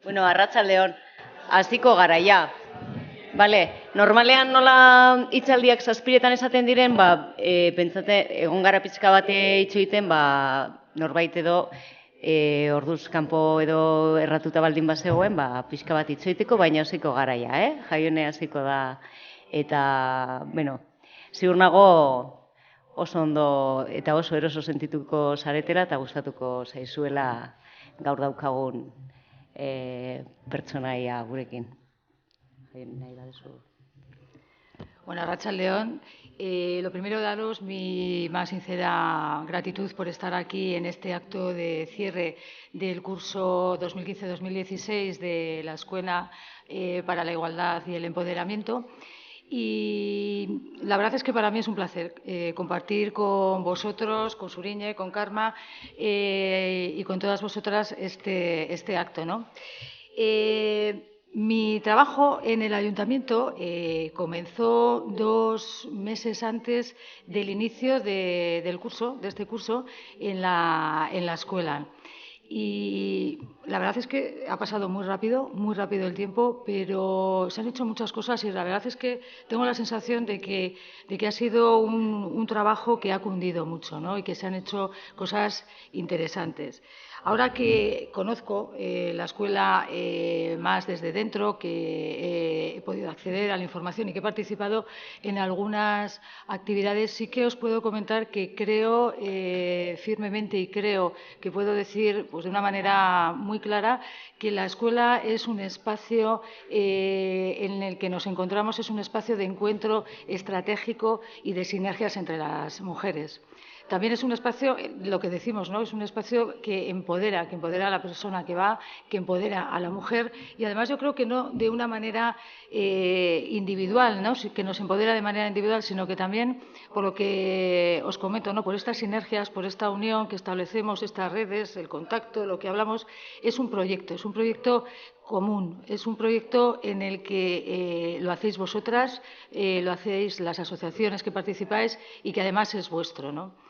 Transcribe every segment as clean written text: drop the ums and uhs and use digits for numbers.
Bueno, arratsaldeon, hasiko gara, ja. Bale, normalean nola hitzaldiak 7etan esaten diren, pentsate, egon gara pixka bate hitz egiten, norbait edo orduz kanpo edo erratuta baldin bazegoen, pixka bat hitz egiteko, baina hasiko gara, ja, Jaione hasiko da, eta, bueno, ziur nago oso ondo eta oso eroso sentituko zaretela eta gustatuko zaizuela gaur daukagun pertsonaia gurekin. Nahi baduzu. Bueno, arratsaldeon. Lo primero, daros mi más sincera gratitud por estar aquí en este acto de cierre del curso 2015-2016 de la Escuela para la Igualdad y el Empoderamiento. Y la verdad es que para mí es un placer compartir con vosotros, con Suriñe, con Karma y con todas vosotras este acto, ¿no? Mi trabajo en el ayuntamiento comenzó 2 meses antes del inicio de este curso en la escuela. Y la verdad es que ha pasado muy rápido el tiempo, pero se han hecho muchas cosas y la verdad es que tengo la sensación de que ha sido un trabajo que ha cundido mucho, ¿no? Y que se han hecho cosas interesantes. Ahora que conozco la escuela más desde dentro, que he podido acceder a la información y que he participado en algunas actividades, sí que os puedo comentar que creo firmemente y creo que puedo decir pues, de una manera muy clara que la escuela es un espacio en el que nos encontramos, es un espacio de encuentro estratégico y de sinergias entre las mujeres. También es un espacio, lo que decimos, ¿no? Es un espacio que empodera a la persona que va, que empodera a la mujer y además yo creo que no de una manera individual, ¿no? Que nos empodera de manera individual, sino que también, por lo que os comento, ¿no? Por estas sinergias, por esta unión que establecemos, estas redes, el contacto, lo que hablamos, es un proyecto común, es un proyecto en el que lo hacéis vosotras, lo hacéis las asociaciones que participáis y que además es vuestro, ¿no?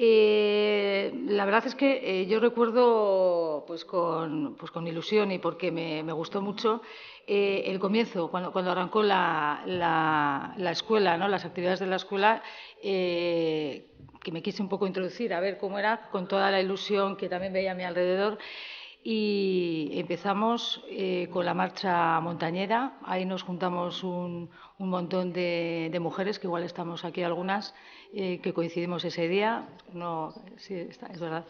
La verdad es que yo recuerdo pues con ilusión y porque me gustó mucho el comienzo, cuando arrancó la escuela, ¿no? Las actividades de la escuela, que me quise un poco introducir a ver cómo era, con toda la ilusión que también veía a mi alrededor. Y empezamos con la marcha montañera. Ahí nos juntamos un montón de mujeres, que igual estamos aquí algunas, que coincidimos ese día. No, sí, es verdad.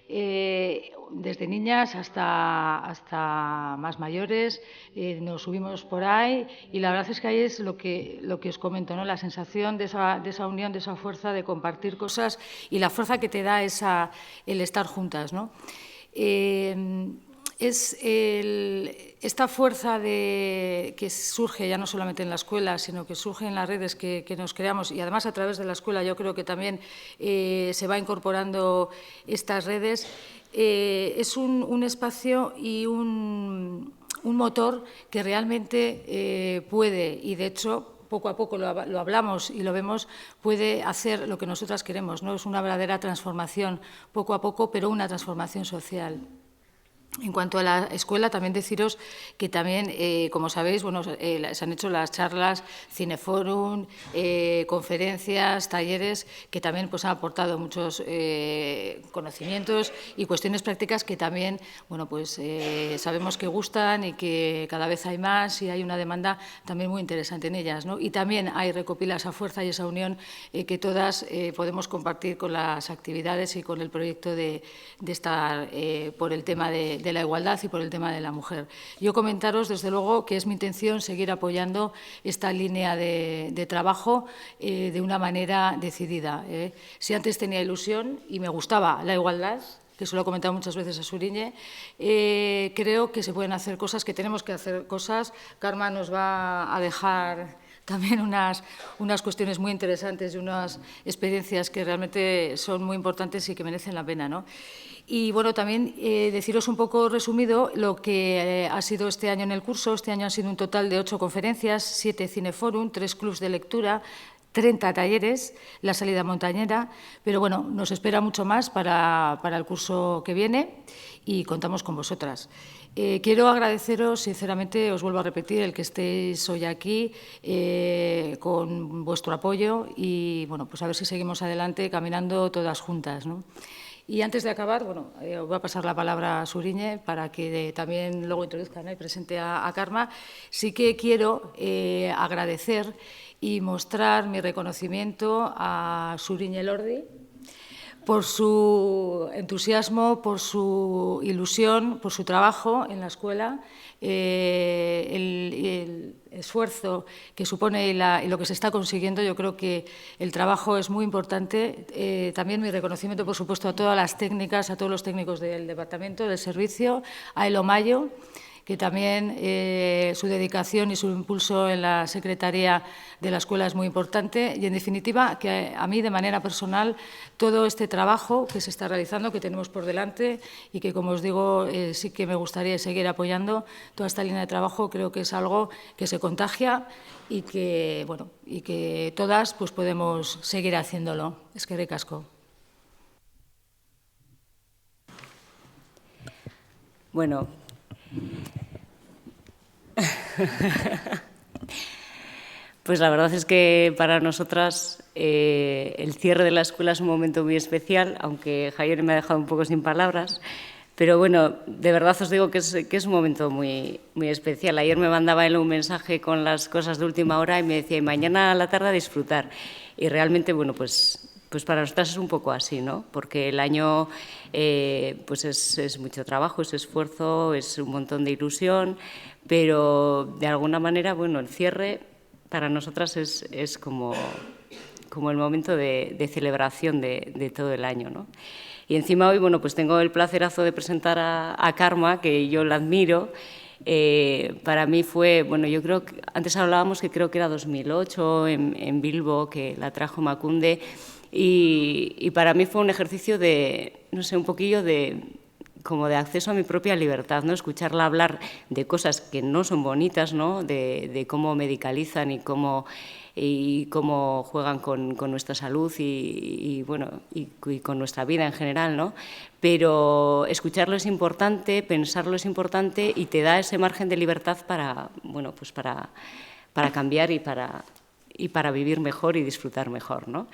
Desde niñas hasta más mayores, nos subimos por ahí y la verdad es que ahí es lo que os comento, ¿no? La sensación de esa unión, de esa fuerza de compartir cosas y la fuerza que te da el estar juntas, ¿no? Es esta fuerza que surge ya no solamente en la escuela, sino que surge en las redes que nos creamos y además a través de la escuela yo creo que también se va incorporando estas redes. Es un espacio y un motor que realmente puede, y de hecho poco a poco lo hablamos y lo vemos, puede hacer lo que nosotras queremos, ¿no? Es una verdadera transformación, poco a poco, pero una transformación social. En cuanto a la escuela, también deciros que también, como sabéis, bueno, se han hecho las charlas, cineforum, conferencias, talleres, que también pues, han aportado muchos conocimientos y cuestiones prácticas que también, bueno, pues sabemos que gustan y que cada vez hay más y hay una demanda también muy interesante en ellas, ¿no? Y también hay recopila esa fuerza y esa unión que todas podemos compartir con las actividades y con el proyecto de estar por el tema de la igualdad y por el tema de la mujer. Yo comentaros, desde luego, que es mi intención seguir apoyando esta línea de trabajo de una manera decidida. Si antes tenía ilusión y me gustaba la igualdad, que se lo he comentado muchas veces a Suriñe, creo que se pueden hacer cosas, que tenemos que hacer cosas. Karma nos va a dejar también unas cuestiones muy interesantes y unas experiencias que realmente son muy importantes y que merecen la pena, ¿no? Y bueno, también deciros un poco resumido lo que ha sido este año en el curso. Este año han sido un total de 8 conferencias, 7 cineforum, 3 clubs de lectura, 30 talleres, la salida montañera, pero bueno, nos espera mucho más para el curso que viene y contamos con vosotras. Quiero agradeceros, sinceramente, os vuelvo a repetir, el que estéis hoy aquí con vuestro apoyo y, bueno, pues a ver si seguimos adelante caminando todas juntas, ¿no? Y antes de acabar, bueno, os voy a pasar la palabra a Suriñe para que también luego introduzca, ¿no?, y presente a Karma. Sí que quiero agradecer y mostrar mi reconocimiento a Suriñe Lordi por su entusiasmo, por su ilusión, por su trabajo en la escuela, el esfuerzo que supone y lo que se está consiguiendo. Yo creo que el trabajo es muy importante. También mi reconocimiento, por supuesto, a todas las técnicas, a todos los técnicos del departamento, del servicio, a Elo Mayo, que también su dedicación y su impulso en la secretaría de la escuela es muy importante y, en definitiva, que a mí, de manera personal, todo este trabajo que se está realizando, que tenemos por delante y que, como os digo, sí que me gustaría seguir apoyando toda esta línea de trabajo, creo que es algo que se contagia y que, bueno, y que todas pues, podemos seguir haciéndolo. Eskerrik asko. Bueno. Pues la verdad es que para nosotras el cierre de la escuela es un momento muy especial, aunque Javier me ha dejado un poco sin palabras. Pero bueno, de verdad os digo que es un momento muy, muy especial. Ayer me mandaba él un mensaje con las cosas de última hora y me decía, y mañana a la tarde a disfrutar. Y realmente, bueno, pues para nosotras es un poco así, ¿no? Porque el año pues es mucho trabajo, es esfuerzo, es un montón de ilusión, pero de alguna manera, bueno, el cierre para nosotras es como el momento de celebración de todo el año, ¿no? Y encima hoy, bueno, pues tengo el placerazo de presentar a Karma, que yo la admiro. Para mí fue, bueno, yo creo que antes hablábamos que creo que era 2008 en Bilbo, que la trajo Macunde, y para mí fue un ejercicio de, no sé, un poquillo como de acceso a mi propia libertad, ¿no? Escucharla hablar de cosas que no son bonitas, ¿no? De cómo medicalizan y cómo juegan con nuestra salud y con nuestra vida en general, ¿no? Pero escucharlo es importante, pensarlo es importante y te da ese margen de libertad para, bueno, pues para cambiar y para vivir mejor y disfrutar mejor, ¿no?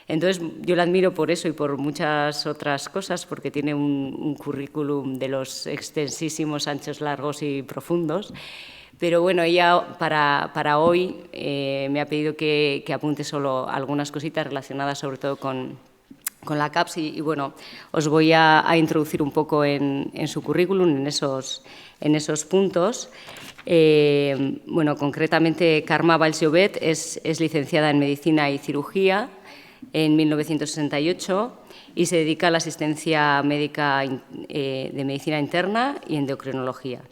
Entonces, yo la admiro por eso y por muchas otras cosas, porque tiene un currículum de los extensísimos, anchos, largos y profundos. Pero bueno, ella para hoy me ha pedido que apunte solo algunas cositas relacionadas sobre todo con la CAPS y bueno, os voy a introducir un poco en su currículum, en esos puntos. Bueno, concretamente, Karma Valls-Llobet es licenciada en Medicina y Cirugía en 1968 y se dedica a la asistencia médica de medicina interna y endocrinología.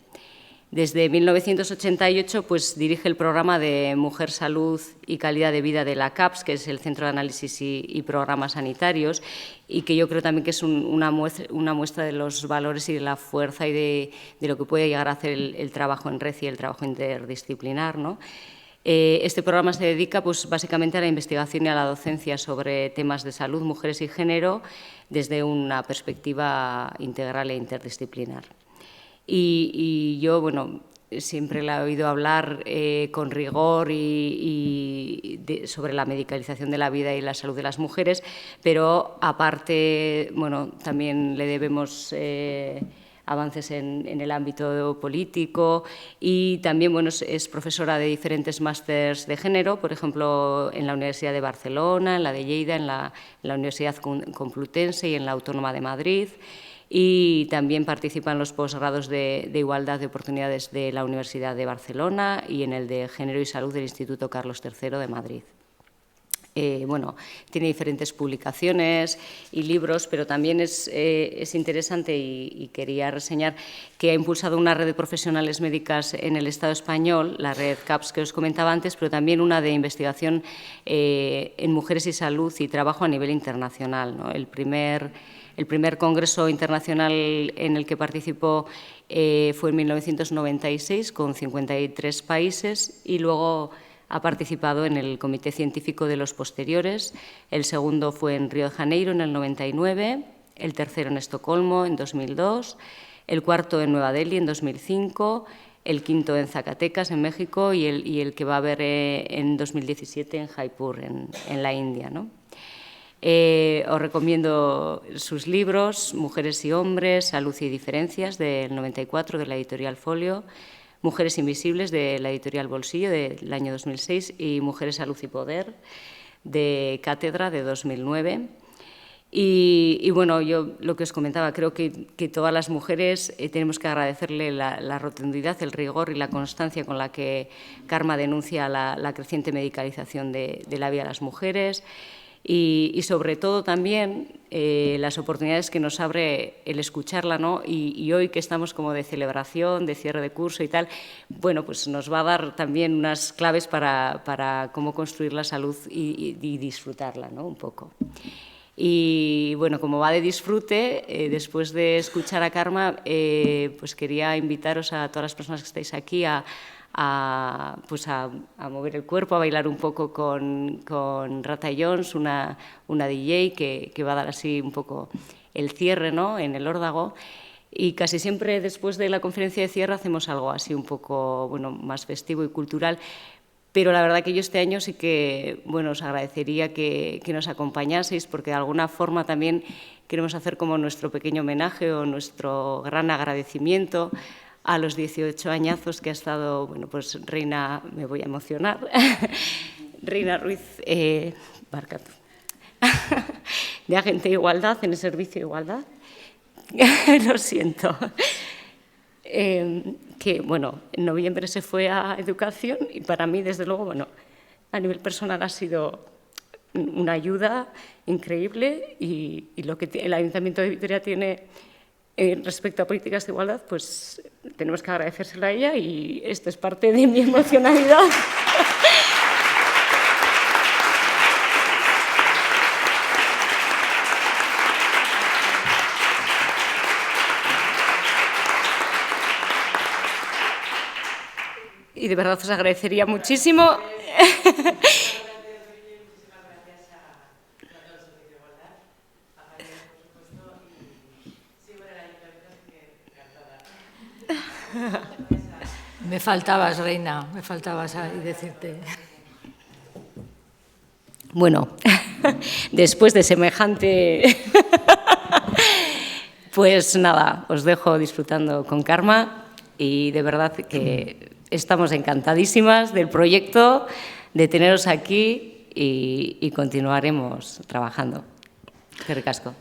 Desde 1988 pues, dirige el programa de Mujer, Salud y Calidad de Vida de la CAPS, que es el Centro de Análisis y Programas Sanitarios, y que yo creo también que es una muestra de los valores y de la fuerza y de lo que puede llegar a hacer el trabajo en red y el trabajo interdisciplinar, ¿no? Este programa se dedica pues, básicamente a la investigación y a la docencia sobre temas de salud, mujeres y género desde una perspectiva integral e interdisciplinar. Y yo, bueno, siempre la he oído hablar con rigor sobre la medicalización de la vida y la salud de las mujeres, pero aparte, bueno, también le debemos avances en el ámbito político y también, bueno, es profesora de diferentes másters de género, por ejemplo, en la Universidad de Barcelona, en la de Lleida, en la Universidad Complutense y en la Autónoma de Madrid. Y también participa en los posgrados de Igualdad de Oportunidades de la Universidad de Barcelona y en el de Género y Salud del Instituto Carlos III de Madrid. Bueno, tiene diferentes publicaciones y libros, pero también es interesante y quería reseñar que ha impulsado una red de profesionales médicas en el Estado español, la red CAPS que os comentaba antes, pero también una de investigación en mujeres y salud y trabajo a nivel internacional, ¿no? El primer congreso internacional en el que participó fue en 1996 con 53 países y luego ha participado en el comité científico de los posteriores. El segundo fue en Río de Janeiro en el 99, el tercero en Estocolmo en 2002, el cuarto en Nueva Delhi en 2005, el quinto en Zacatecas, en México, y el que va a haber en 2017 en Jaipur, en la India, ¿no? Os recomiendo sus libros, Mujeres y hombres, Salud y diferencias, del 94, de la editorial Folio, Mujeres invisibles, de la editorial Bolsillo, del año 2006, y Mujeres, Salud y poder, de Cátedra, de 2009. Y bueno, yo lo que os comentaba, creo que todas las mujeres tenemos que agradecerle la rotundidad, el rigor y la constancia con la que Karma denuncia la creciente medicalización de la vida de las mujeres, y sobre todo también las oportunidades que nos abre el escucharla, ¿no? Y hoy que estamos como de celebración, de cierre de curso y tal, bueno, pues nos va a dar también unas claves para cómo construir la salud y disfrutarla, ¿no? Un poco. Y bueno, como va de disfrute, después de escuchar a Karma, pues quería invitaros a todas las personas que estáis aquí a mover el cuerpo, a bailar un poco con Rata Jones, una DJ que va a dar así un poco el cierre, ¿no?, en el órdago. Y casi siempre después de la conferencia de cierre hacemos algo así un poco, bueno, más festivo y cultural. Pero la verdad que yo este año sí que, bueno, os agradecería que nos acompañaseis, porque de alguna forma también queremos hacer como nuestro pequeño homenaje o nuestro gran agradecimiento a los 18 añazos que ha estado, bueno, pues Reina, me voy a emocionar, Reina Ruiz Barkatu, de Agente de Igualdad en el Servicio de Igualdad. Lo siento. Que, bueno, en noviembre se fue a Educación y para mí, desde luego, bueno, a nivel personal ha sido una ayuda increíble, y lo que el Ayuntamiento de Vitoria tiene respecto a políticas de igualdad, pues tenemos que agradecérselo a ella, y esto es parte de mi emocionalidad. Y de verdad os agradecería muchísimo. Me faltabas, Reina, me faltabas ahí decirte. Bueno, después de semejante... Pues nada, os dejo disfrutando con Karma, y de verdad que estamos encantadísimas del proyecto, de teneros aquí, y continuaremos trabajando. Eskerrik asko.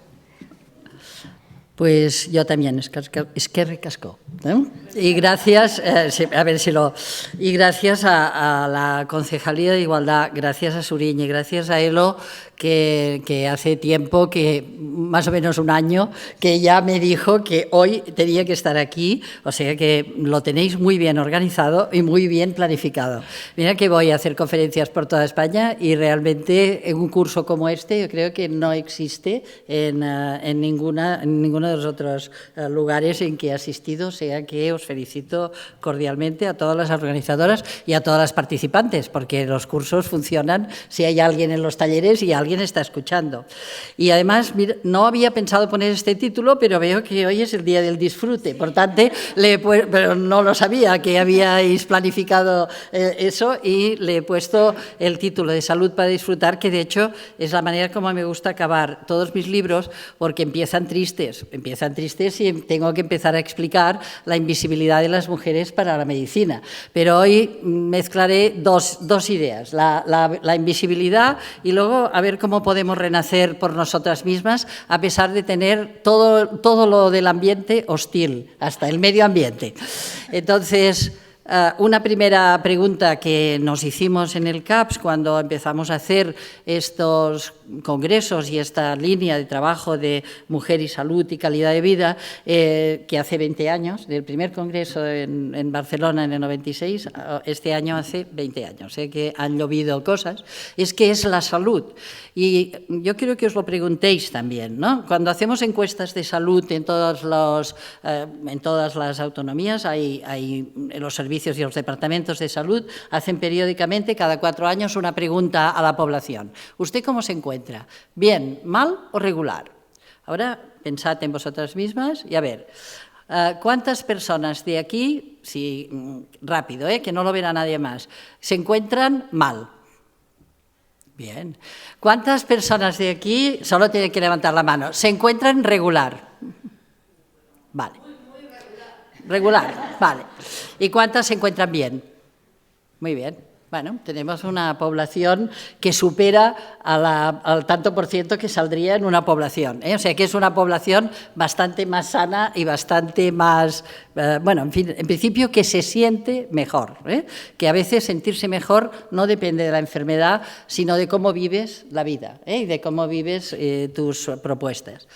Pues yo también, eskerrik asko, ¿no? Y gracias, y gracias a la Concejalía de Igualdad, gracias a Suriñe, gracias a Elo, que hace tiempo, que más o menos un año, que ya me dijo que hoy tenía que estar aquí, o sea que lo tenéis muy bien organizado y muy bien planificado. Mira que voy a hacer conferencias por toda España, y realmente en un curso como este yo creo que no existe en ninguno de los otros lugares en que he asistido, o sea que os felicito cordialmente a todas las organizadoras y a todas las participantes, porque los cursos funcionan si hay alguien en los talleres y alguien está escuchando. Y además, mira, no había pensado poner este título, pero veo que hoy es el día del disfrute, por tanto, pero no lo sabía que habíais planificado eso, y le he puesto el título de Salud para disfrutar, que de hecho es la manera como me gusta acabar todos mis libros, porque empiezan tristes y tengo que empezar a explicar la invisibilidad de las mujeres para la medicina. Pero hoy mezclaré dos ideas, la invisibilidad, y luego a ver cómo podemos renacer por nosotras mismas, a pesar de tener todo lo del ambiente hostil, hasta el medio ambiente. Entonces, una primera pregunta que nos hicimos en el CAPS cuando empezamos a hacer estos congresos y esta línea de trabajo de mujer y salud y calidad de vida, que hace 20 años, del primer congreso en Barcelona en el 96, este año hace 20 años, que han llovido cosas, es que es la salud. Y yo quiero que os lo preguntéis también, ¿no? Cuando hacemos encuestas de salud en todas las autonomías, hay en los servicios servicios y los departamentos de salud hacen periódicamente, cada 4 años, una pregunta a la población. ¿Usted cómo se encuentra? ¿Bien, mal o regular? Ahora pensad en vosotras mismas y a ver, ¿cuántas personas de aquí, sí, rápido, que no lo verá nadie más, se encuentran mal? Bien. ¿Cuántas personas de aquí, solo tienen que levantar la mano, se encuentran regular? Vale. Regular, vale. ¿Y cuántas se encuentran bien? Muy bien. Bueno, tenemos una población que supera al tanto por ciento que saldría en una población. O sea, que es una población bastante más sana y bastante más, bueno, en fin, en principio que se siente mejor. Que a veces sentirse mejor no depende de la enfermedad, sino de cómo vives la vida y de cómo vives tus propuestas.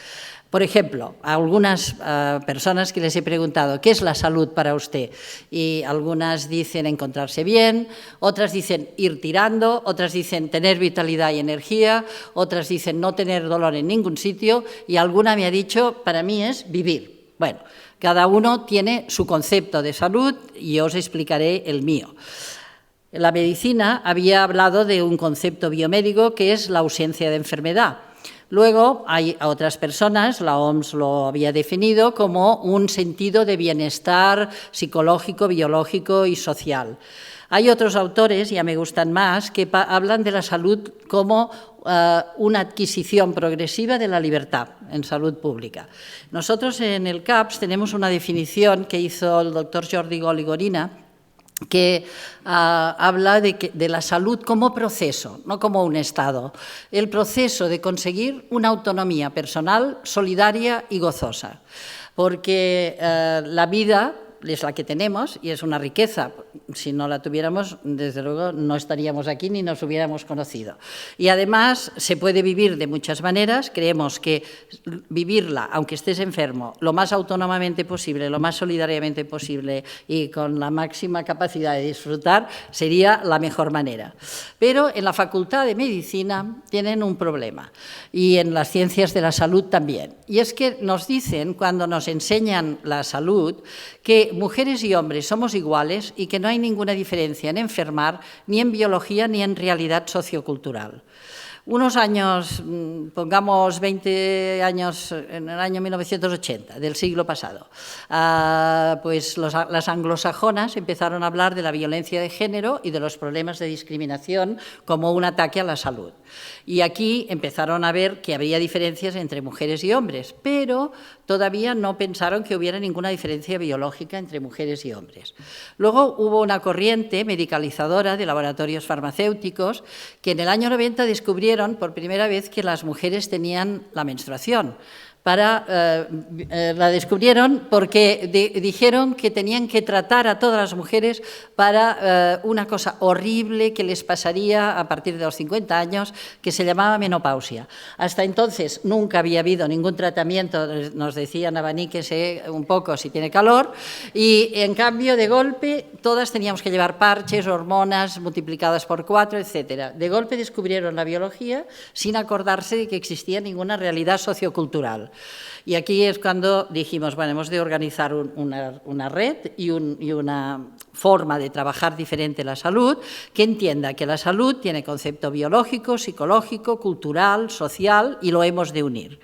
Por ejemplo, a algunas personas que les he preguntado, ¿qué es la salud para usted? Y algunas dicen encontrarse bien, otras dicen ir tirando, otras dicen tener vitalidad y energía, otras dicen no tener dolor en ningún sitio y alguna me ha dicho, para mí es vivir. Bueno, cada uno tiene su concepto de salud y yo os explicaré el mío. La medicina había hablado de un concepto biomédico que es la ausencia de enfermedad. Luego hay a otras personas, la OMS lo había definido como un sentido de bienestar psicológico, biológico y social. Hay otros autores, ya me gustan más, que hablan de la salud como una adquisición progresiva de la libertad en salud pública. Nosotros en el CAPS tenemos una definición que hizo el doctor Jordi Goligorina, que habla de la salud como proceso, no como un estado. El proceso de conseguir una autonomía personal, solidaria y gozosa. Porque la vida es la que tenemos y es una riqueza. Si no la tuviéramos, desde luego, no estaríamos aquí ni nos hubiéramos conocido. Y además se puede vivir de muchas maneras. Creemos que vivirla, aunque estés enfermo, lo más autónomamente posible, lo más solidariamente posible y con la máxima capacidad de disfrutar, sería la mejor manera. Pero en la Facultad de Medicina tienen un problema y en las ciencias de la salud también. Y es que nos dicen, cuando nos enseñan la salud, que mujeres y hombres somos iguales y que no hay ninguna diferencia en enfermar, ni en biología, ni en realidad sociocultural. Unos años, pongamos 20 años, en el año 1980, del siglo pasado, pues las anglosajonas empezaron a hablar de la violencia de género y de los problemas de discriminación como un ataque a la salud. Y aquí empezaron a ver que había diferencias entre mujeres y hombres, pero todavía no pensaron que hubiera ninguna diferencia biológica entre mujeres y hombres. Luego hubo una corriente medicalizadora de laboratorios farmacéuticos que en el año 90 descubrieron por primera vez que las mujeres tenían la menstruación. La descubrieron porque dijeron que tenían que tratar a todas las mujeres para una cosa horrible que les pasaría a partir de los 50 años, que se llamaba menopausia. Hasta entonces nunca había habido ningún tratamiento, nos decían abaníquese un poco si tiene calor, y en cambio de golpe todas teníamos que llevar parches, hormonas multiplicadas por 4, etc. De golpe descubrieron la biología sin acordarse de que existía ninguna realidad sociocultural. Y aquí es cuando dijimos, bueno, hemos de organizar una red y una forma de trabajar diferente la salud, que entienda que la salud tiene concepto biológico, psicológico, cultural, social, y lo hemos de unir.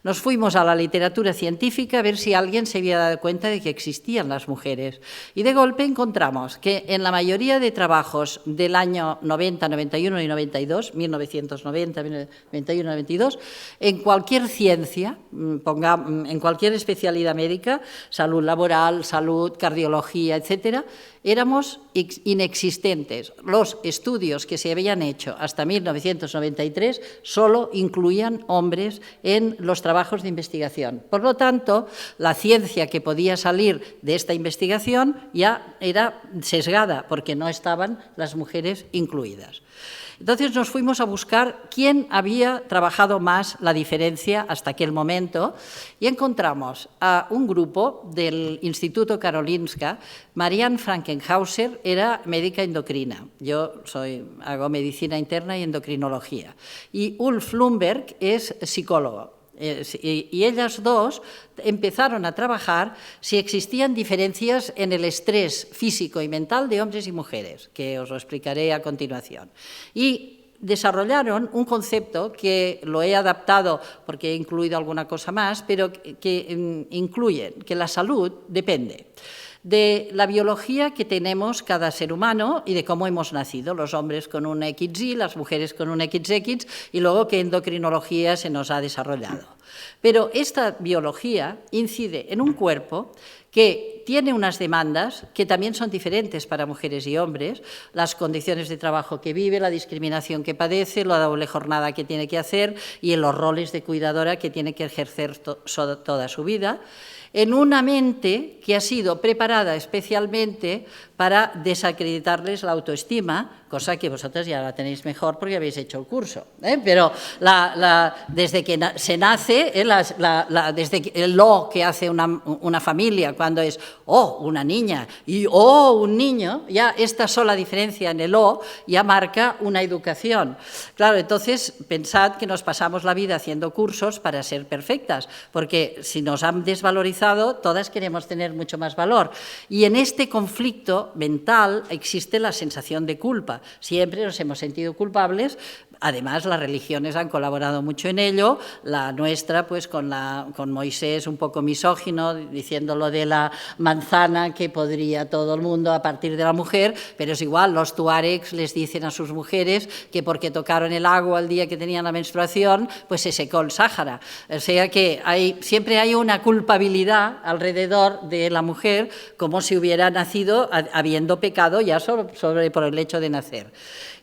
Nos fuimos a la literatura científica a ver si alguien se había dado cuenta de que existían las mujeres. Y de golpe encontramos que en la mayoría de trabajos del año 90, 91 y 92, 1990, 91, 92, en cualquier ciencia, en cualquier especialidad médica, salud laboral, salud, cardiología, etcétera, éramos inexistentes. Los estudios que se habían hecho hasta 1993 solo incluían hombres en los trabajos de investigación. Por lo tanto, la ciencia que podía salir de esta investigación ya era sesgada, porque no estaban las mujeres incluidas. Entonces nos fuimos a buscar quién había trabajado más la diferencia hasta aquel momento y encontramos a un grupo del Instituto Karolinska. Marianne Frankenhauser era médica endocrina, yo hago medicina interna y endocrinología, y Ulf Lundberg es psicólogo. Y ellas dos empezaron a trabajar si existían diferencias en el estrés físico y mental de hombres y mujeres, que os lo explicaré a continuación. Y desarrollaron un concepto que lo he adaptado porque he incluido alguna cosa más, pero que incluye que la salud depende de la biología que tenemos cada ser humano y de cómo hemos nacido, los hombres con un XY, las mujeres con un XX, y luego qué endocrinología se nos ha desarrollado. Pero esta biología incide en un cuerpo que tiene unas demandas que también son diferentes para mujeres y hombres, las condiciones de trabajo que vive, la discriminación que padece, la doble jornada que tiene que hacer y los roles de cuidadora que tiene que ejercer toda su vida, en una mente que ha sido preparada especialmente para desacreditarles la autoestima, cosa que vosotros ya la tenéis mejor porque habéis hecho el curso. Pero desde que se nace, desde el lo que hace una familia, cuando es una niña y un niño, ya esta sola diferencia en el o ya marca una educación. Claro, entonces pensad que nos pasamos la vida haciendo cursos para ser perfectas, porque si nos han desvalorizado, todas queremos tener mucho más valor. Y en este conflicto mental existe la sensación de culpa. Siempre nos hemos sentido culpables. Además, las religiones han colaborado mucho en ello. La nuestra, pues con Moisés, un poco misógino, diciendo lo de la manzana que podría todo el mundo a partir de la mujer, pero es igual, los tuaregs les dicen a sus mujeres que porque tocaron el agua el día que tenían la menstruación, pues se secó el Sáhara. O sea que siempre hay una culpabilidad alrededor de la mujer, como si hubiera nacido habiendo pecado ya por el hecho de nacer.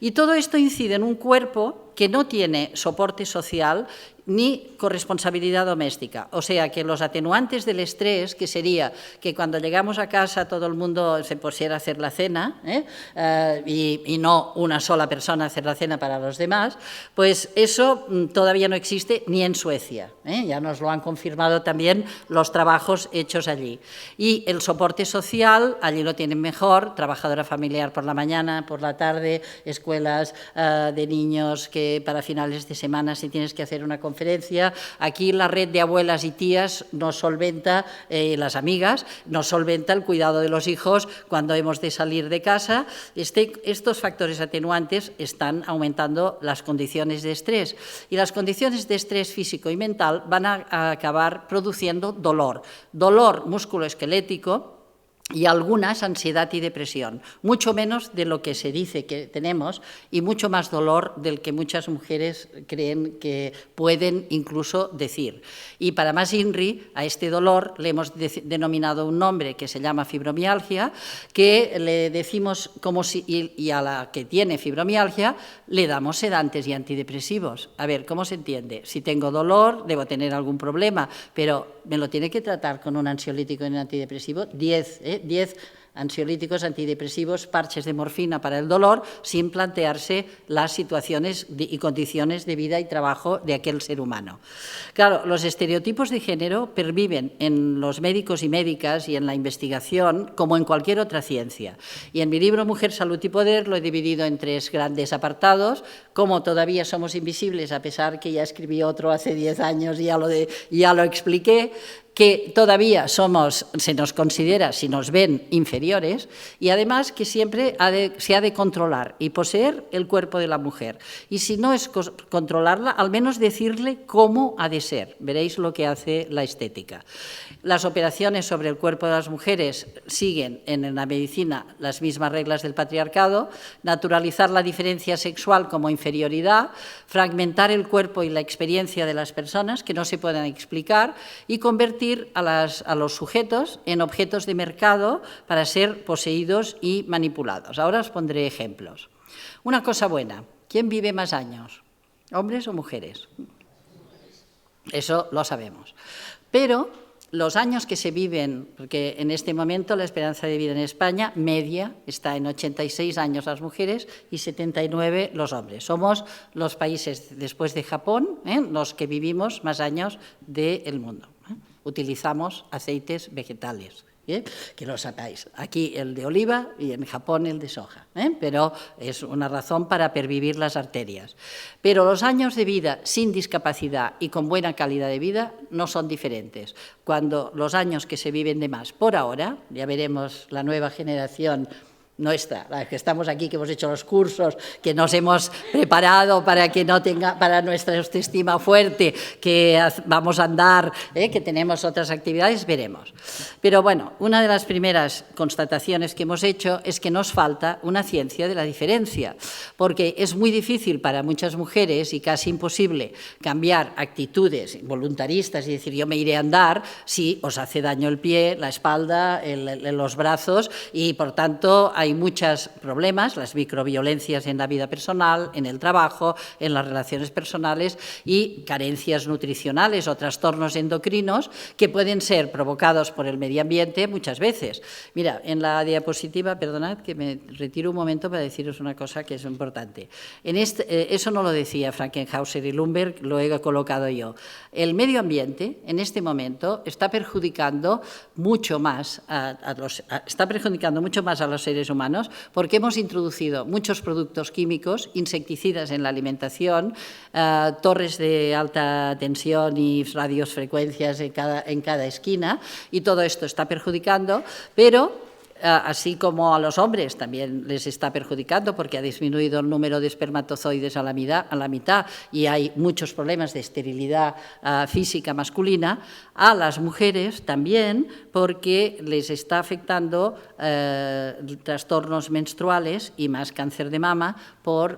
Y todo esto incide en un cuerpo que no tiene soporte social ni corresponsabilidad doméstica. O sea, que los atenuantes del estrés, que sería que cuando llegamos a casa todo el mundo se pusiera a hacer la cena y no una sola persona hacer la cena para los demás, pues eso todavía no existe ni en Suecia. Ya nos lo han confirmado también los trabajos hechos allí. Y el soporte social, allí lo tienen mejor, trabajadora familiar por la mañana, por la tarde, escuelas de niños que para finales de semana si tienes que hacer una conferencia. Aquí la red de abuelas y tías nos solventa, las amigas, nos solventa el cuidado de los hijos cuando hemos de salir de casa. Estos factores atenuantes están aumentando las condiciones de estrés y las condiciones de estrés físico y mental van a acabar produciendo dolor musculoesquelético y algunas ansiedad y depresión, mucho menos de lo que se dice que tenemos y mucho más dolor del que muchas mujeres creen que pueden incluso decir. Y para más INRI, a este dolor le hemos denominado un nombre que se llama fibromialgia, que le decimos como si, y a la que tiene fibromialgia le damos sedantes y antidepresivos. A ver, ¿cómo se entiende? Si tengo dolor, debo tener algún problema, pero me lo tiene que tratar con un ansiolítico y un antidepresivo, 10 ansiolíticos, antidepresivos, parches de morfina para el dolor, sin plantearse las situaciones y condiciones de vida y trabajo de aquel ser humano. Claro, los estereotipos de género perviven en los médicos y médicas y en la investigación como en cualquier otra ciencia. Y en mi libro Mujer, Salud y Poder lo he dividido en 3 grandes apartados. Como todavía somos invisibles, a pesar que ya escribí otro hace 10 años y ya lo expliqué, que todavía se nos considera, si nos ven, inferiores, y además que siempre se ha de controlar y poseer el cuerpo de la mujer. Y si no es controlarla, al menos decirle cómo ha de ser. Veréis lo que hace la estética. Las operaciones sobre el cuerpo de las mujeres siguen en la medicina las mismas reglas del patriarcado, naturalizar la diferencia sexual como inferioridad, fragmentar el cuerpo y la experiencia de las personas que no se puedan explicar y convertir a los sujetos en objetos de mercado para ser poseídos y manipulados. Ahora os pondré ejemplos. Una cosa buena, ¿quién vive más años? ¿Hombres o mujeres? Eso lo sabemos. Pero los años que se viven, porque en este momento la esperanza de vida en España media está en 86 años las mujeres y 79 los hombres. Somos los países, después de Japón, los que vivimos más años del mundo. Utilizamos aceites vegetales que lo sepáis. Aquí el de oliva y en Japón el de soja, pero es una razón para pervivir las arterias. Pero los años de vida sin discapacidad y con buena calidad de vida no son diferentes. Cuando los años que se viven de más por ahora, ya veremos la nueva generación nuestra, la que estamos aquí, que hemos hecho los cursos, que nos hemos preparado para que no tenga, para nuestra autoestima fuerte, que vamos a andar, que tenemos otras actividades, veremos. Pero bueno, una de las primeras constataciones que hemos hecho es que nos falta una ciencia de la diferencia, porque es muy difícil para muchas mujeres y casi imposible cambiar actitudes voluntaristas y decir yo me iré a andar si os hace daño el pie, la espalda, los brazos y por tanto hay muchos problemas, las microviolencias en la vida personal, en el trabajo, en las relaciones personales y carencias nutricionales o trastornos endocrinos que pueden ser provocados por el medio ambiente muchas veces. Mira, en la diapositiva, perdonad que me retiro un momento para deciros una cosa que es importante. Eso no lo decía Frankenhauser y Lundberg, lo he colocado yo. El medio ambiente en este momento está perjudicando mucho más a los seres humanos porque hemos introducido muchos productos químicos, insecticidas en la alimentación, torres de alta tensión y radiofrecuencias en cada esquina y todo esto está perjudicando, pero así como a los hombres también les está perjudicando porque ha disminuido el número de espermatozoides a la mitad y hay muchos problemas de esterilidad física masculina, a las mujeres también porque les está afectando trastornos menstruales y más cáncer de mama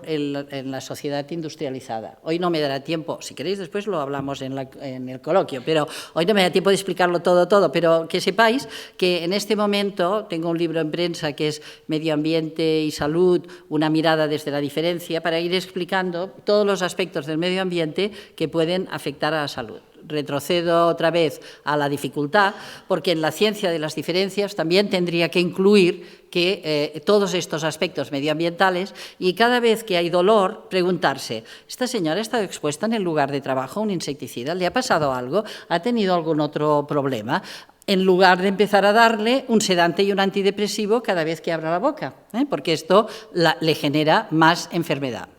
en la sociedad industrializada. Hoy no me dará tiempo, si queréis después lo hablamos en el coloquio, pero hoy no me da tiempo de explicarlo todo, pero que sepáis que en este momento tengo un libro en prensa que es Medio ambiente y salud, una mirada desde la diferencia, para ir explicando todos los aspectos del medio ambiente que pueden afectar a la salud. Retrocedo otra vez a la dificultad, porque en la ciencia de las diferencias también tendría que incluir que todos estos aspectos medioambientales y cada vez que hay dolor, preguntarse, ¿esta señora ha estado expuesta en el lugar de trabajo a un insecticida? ¿Le ha pasado algo? ¿Ha tenido algún otro problema? En lugar de empezar a darle un sedante y un antidepresivo cada vez que abra la boca, porque esto le genera más enfermedad.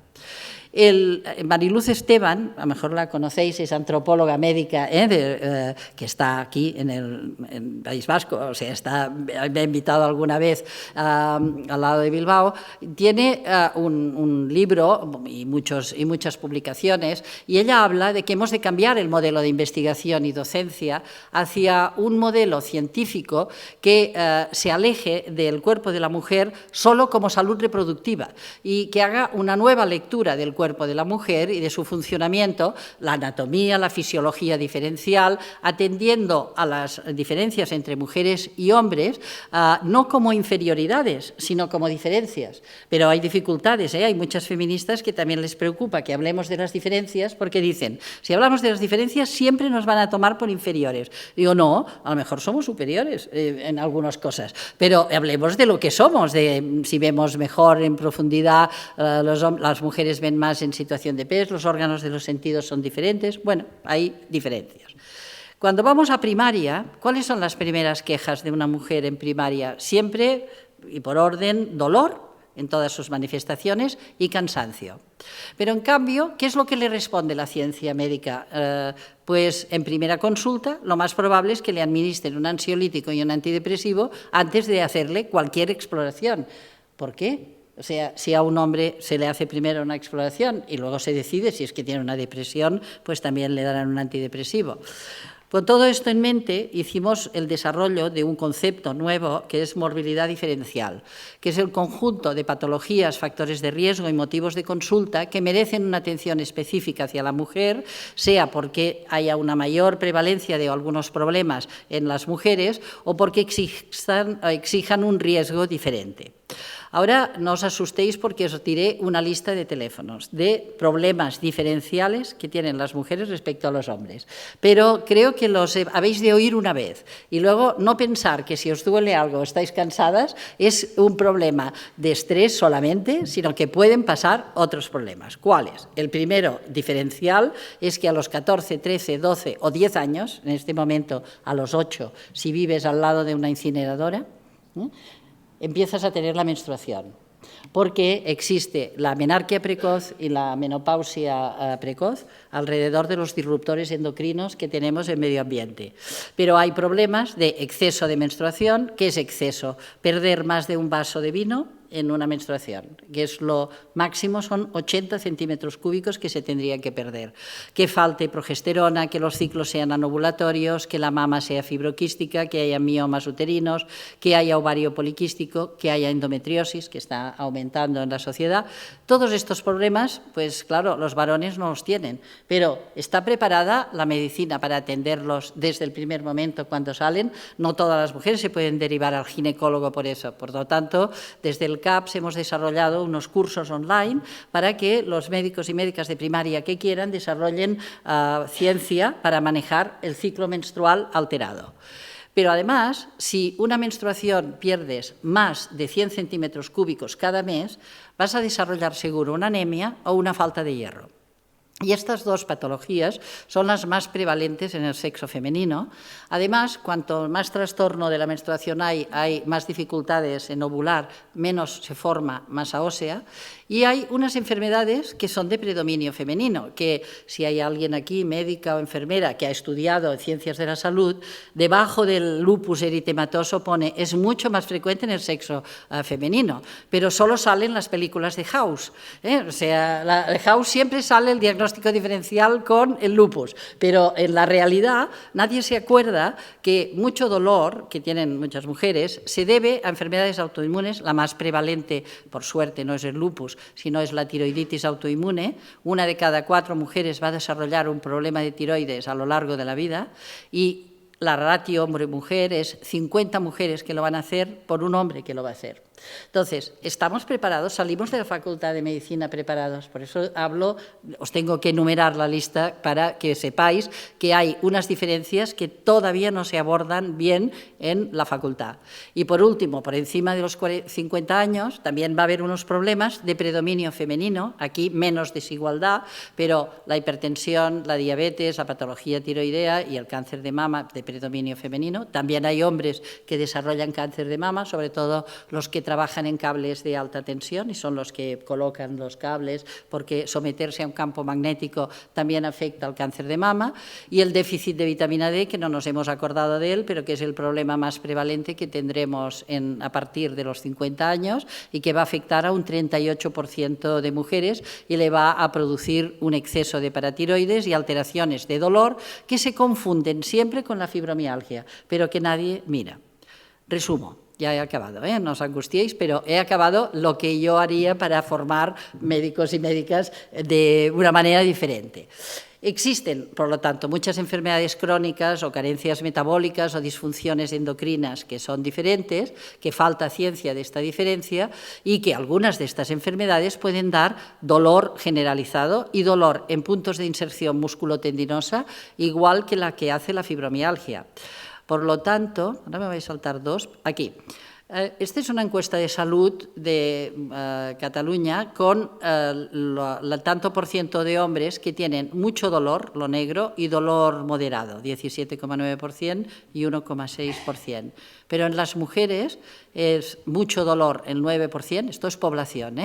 Mariluz Esteban, a lo mejor la conocéis, es antropóloga médica que está aquí en el País Vasco, o sea, me ha invitado alguna vez al lado de Bilbao, tiene un libro y muchas publicaciones y ella habla de que hemos de cambiar el modelo de investigación y docencia hacia un modelo científico que se aleje del cuerpo de la mujer solo como salud reproductiva y que haga una nueva lectura del cuerpo de la mujer y de su funcionamiento, la anatomía, la fisiología diferencial, atendiendo a las diferencias entre mujeres y hombres, no como inferioridades, sino como diferencias. Pero hay dificultades, hay muchas feministas que también les preocupa que hablemos de las diferencias porque dicen, si hablamos de las diferencias siempre nos van a tomar por inferiores. Digo, no, a lo mejor somos superiores en algunas cosas, pero hablemos de lo que somos, de si vemos mejor en profundidad, las mujeres ven más en situación de PES, los órganos de los sentidos son diferentes, bueno, hay diferencias. Cuando vamos a primaria, ¿cuáles son las primeras quejas de una mujer en primaria? Siempre, y por orden, dolor en todas sus manifestaciones y cansancio. Pero en cambio, ¿qué es lo que le responde la ciencia médica? Pues en primera consulta lo más probable es que le administren un ansiolítico y un antidepresivo antes de hacerle cualquier exploración. ¿Por qué? O sea, si a un hombre se le hace primero una exploración y luego se decide si es que tiene una depresión, pues también le darán un antidepresivo. Con todo esto en mente, hicimos el desarrollo de un concepto nuevo que es morbilidad diferencial, que es el conjunto de patologías, factores de riesgo y motivos de consulta que merecen una atención específica hacia la mujer, sea porque haya una mayor prevalencia de algunos problemas en las mujeres o porque exijan un riesgo diferente. Ahora no os asustéis porque os diré una lista de teléfonos de problemas diferenciales que tienen las mujeres respecto a los hombres. Pero creo que los habéis de oír una vez y luego no pensar que si os duele algo o estáis cansadas es un problema de estrés solamente, sino que pueden pasar otros problemas. ¿Cuáles? El primero diferencial es que a los 14, 13, 12 o 10 años, en este momento a los 8, si vives al lado de una incineradora, empiezas a tener la menstruación, porque existe la menarquia precoz y la menopausia precoz alrededor de los disruptores endocrinos que tenemos en medio ambiente. Pero hay problemas de exceso de menstruación. ¿Qué es exceso? Perder más de un vaso de vino en una menstruación, que es lo máximo, son 80 centímetros cúbicos que se tendrían que perder. Que falte progesterona, que los ciclos sean anovulatorios, que la mama sea fibroquística, que haya miomas uterinos, que haya ovario poliquístico, que haya endometriosis, que está aumentando en la sociedad. Todos estos problemas, pues claro, los varones no los tienen, pero ¿está preparada la medicina para atenderlos desde el primer momento cuando salen? No todas las mujeres se pueden derivar al ginecólogo por eso. Por lo tanto, desde el CAPS hemos desarrollado unos cursos online para que los médicos y médicas de primaria que quieran desarrollen ciencia para manejar el ciclo menstrual alterado. Pero además, si una menstruación pierdes más de 100 centímetros cúbicos cada mes, vas a desarrollar seguro una anemia o una falta de hierro. Y estas dos patologías son las más prevalentes en el sexo femenino. Además, cuanto más trastorno de la menstruación hay más dificultades en ovular, menos se forma masa ósea. Y hay unas enfermedades que son de predominio femenino, que si hay alguien aquí, médica o enfermera, que ha estudiado ciencias de la salud, debajo del lupus eritematoso pone es mucho más frecuente en el sexo femenino, pero solo sale en las películas de House. O sea, de House siempre sale el diagnóstico diferencial con el lupus, pero en la realidad nadie se acuerda que mucho dolor que tienen muchas mujeres se debe a enfermedades autoinmunes. La más prevalente, por suerte, no es el lupus, sino es la tiroiditis autoinmune. 1 de cada 4 mujeres va a desarrollar un problema de tiroides a lo largo de la vida y la ratio hombre-mujer es 50 mujeres que lo van a hacer por un hombre que lo va a hacer. Entonces, ¿estamos preparados? Salimos de la Facultad de Medicina preparados. Por eso hablo, os tengo que enumerar la lista para que sepáis que hay unas diferencias que todavía no se abordan bien en la facultad. Y por último, por encima de los 50 años, también va a haber unos problemas de predominio femenino, aquí menos desigualdad, pero la hipertensión, la diabetes, la patología tiroidea y el cáncer de mama de predominio femenino. También hay hombres que desarrollan cáncer de mama, sobre todo los que trabajan en cables de alta tensión y son los que colocan los cables, porque someterse a un campo magnético también afecta al cáncer de mama, y el déficit de vitamina D, que no nos hemos acordado de él, pero que es el problema más prevalente que tendremos a partir de los 50 años y que va a afectar a un 38% de mujeres y le va a producir un exceso de paratiroides y alteraciones de dolor que se confunden siempre con la fibromialgia, pero que nadie mira. Resumo. Ya he acabado, no os angustiéis, pero he acabado lo que yo haría para formar médicos y médicas de una manera diferente. Existen, por lo tanto, muchas enfermedades crónicas o carencias metabólicas o disfunciones endocrinas que son diferentes, que falta ciencia de esta diferencia y que algunas de estas enfermedades pueden dar dolor generalizado y dolor en puntos de inserción musculotendinosa, igual que la que hace la fibromialgia. Por lo tanto, ahora me voy a saltar dos, aquí. Esta es una encuesta de salud de Cataluña con el tanto por ciento de hombres que tienen mucho dolor, lo negro, y dolor moderado, 17,9% y 1,6%. Pero en las mujeres es mucho dolor, el 9%, esto es población,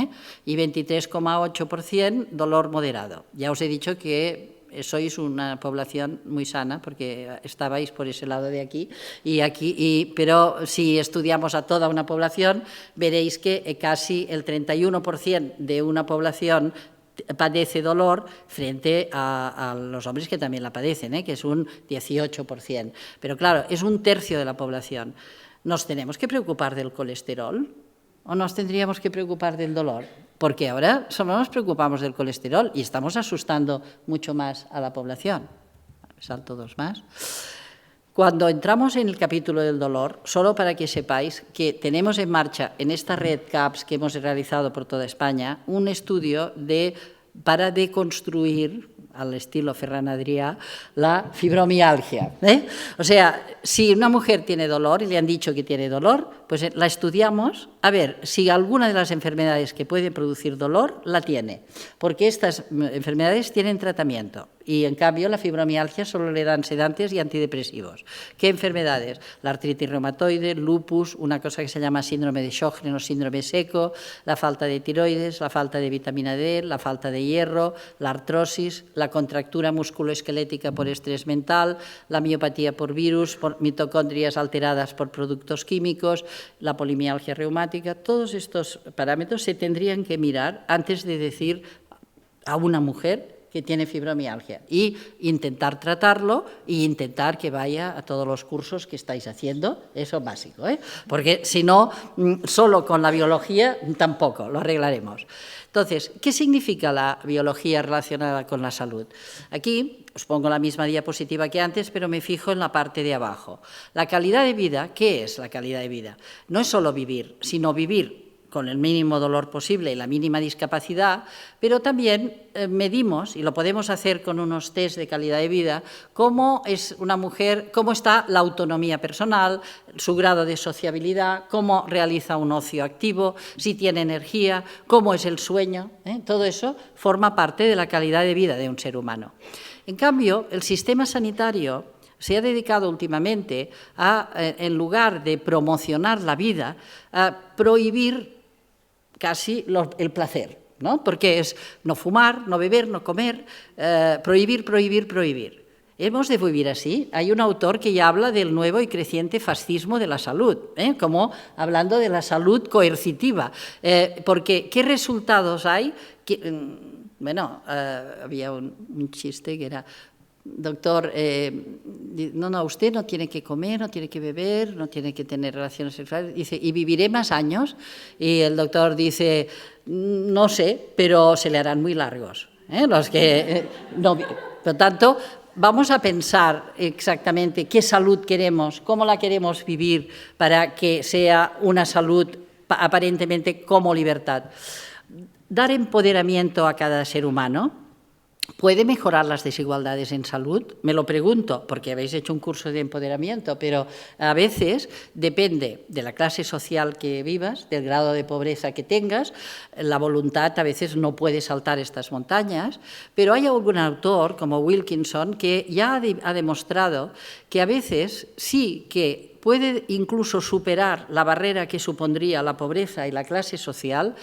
y 23,8% dolor moderado. Ya os he dicho que sois una población muy sana porque estabais por ese lado de aquí, pero si estudiamos a toda una población veréis que casi el 31% de una población padece dolor frente a los hombres que también la padecen, que es un 18%. Pero claro, es un tercio de la población. ¿Nos tenemos que preocupar del colesterol o nos tendríamos que preocupar del dolor? Porque ahora solo nos preocupamos del colesterol y estamos asustando mucho más a la población. Salto dos más. Cuando entramos en el capítulo del dolor, solo para que sepáis que tenemos en marcha en esta red CAPS que hemos realizado por toda España un estudio para deconstruir, al estilo Ferran Adrià, la fibromialgia. O sea, si una mujer tiene dolor y le han dicho que tiene dolor, pues la estudiamos a ver si alguna de las enfermedades que pueden producir dolor la tiene, porque estas enfermedades tienen tratamiento y en cambio la fibromialgia solo le dan sedantes y antidepresivos. ¿Qué enfermedades? La artritis reumatoide, lupus, una cosa que se llama síndrome de Sjögren o síndrome seco, la falta de tiroides, la falta de vitamina D, la falta de hierro, la artrosis, la contractura musculoesquelética por estrés mental, la miopatía por virus, por mitocondrias alteradas por productos químicos, la polimialgia reumática. Todos estos parámetros se tendrían que mirar antes de decir a una mujer que tiene fibromialgia y intentar tratarlo e intentar que vaya a todos los cursos que estáis haciendo, eso es básico, porque si no, solo con la biología tampoco lo arreglaremos. Entonces, ¿qué significa la biología relacionada con la salud? Aquí os pongo la misma diapositiva que antes, pero me fijo en la parte de abajo. La calidad de vida, ¿qué es la calidad de vida? No es solo vivir, sino vivir con el mínimo dolor posible y la mínima discapacidad, pero también medimos, y lo podemos hacer con unos test de calidad de vida, cómo es una mujer, cómo está la autonomía personal, su grado de sociabilidad, cómo realiza un ocio activo, si tiene energía, cómo es el sueño. Todo eso forma parte de la calidad de vida de un ser humano. En cambio, el sistema sanitario se ha dedicado últimamente a, en lugar de promocionar la vida, a prohibir casi el placer, ¿no? Porque es no fumar, no beber, no comer, prohibir, prohibir, prohibir. ¿Hemos de vivir así? Hay un autor que ya habla del nuevo y creciente fascismo de la salud, como hablando de la salud coercitiva, porque ¿qué resultados hay? Bueno, había un chiste que era: doctor, no, usted no tiene que comer, no tiene que beber, no tiene que tener relaciones sexuales. Dice, ¿y viviré más años? Y el doctor dice, no sé, pero se le harán muy largos. Los que no. Por lo tanto, vamos a pensar exactamente qué salud queremos, cómo la queremos vivir para que sea una salud aparentemente como libertad. Dar empoderamiento a cada ser humano. ¿Puede mejorar las desigualdades en salud? Me lo pregunto, porque habéis hecho un curso de empoderamiento, pero a veces depende de la clase social que vivas, del grado de pobreza que tengas, la voluntad a veces no puede saltar estas montañas, pero hay algún autor, como Wilkinson, que ya ha demostrado que a veces sí que puede incluso superar la barrera que supondría la pobreza y la clase social.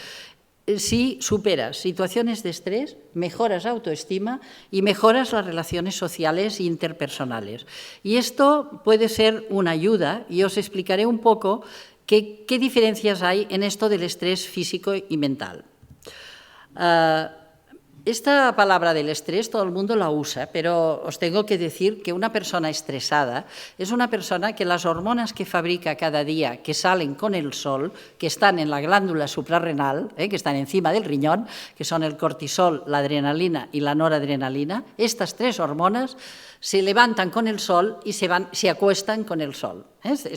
Si superas situaciones de estrés, mejoras autoestima y mejoras las relaciones sociales e interpersonales. Y esto puede ser una ayuda y os explicaré un poco qué diferencias hay en esto del estrés físico y mental. Esta palabra del estrés todo el mundo la usa, pero os tengo que decir que una persona estresada es una persona que las hormonas que fabrica cada día, que salen con el sol, que están en la glándula suprarrenal, que están encima del riñón, que son el cortisol, la adrenalina y la noradrenalina, estas tres hormonas se levantan con el sol y se acuestan con el sol.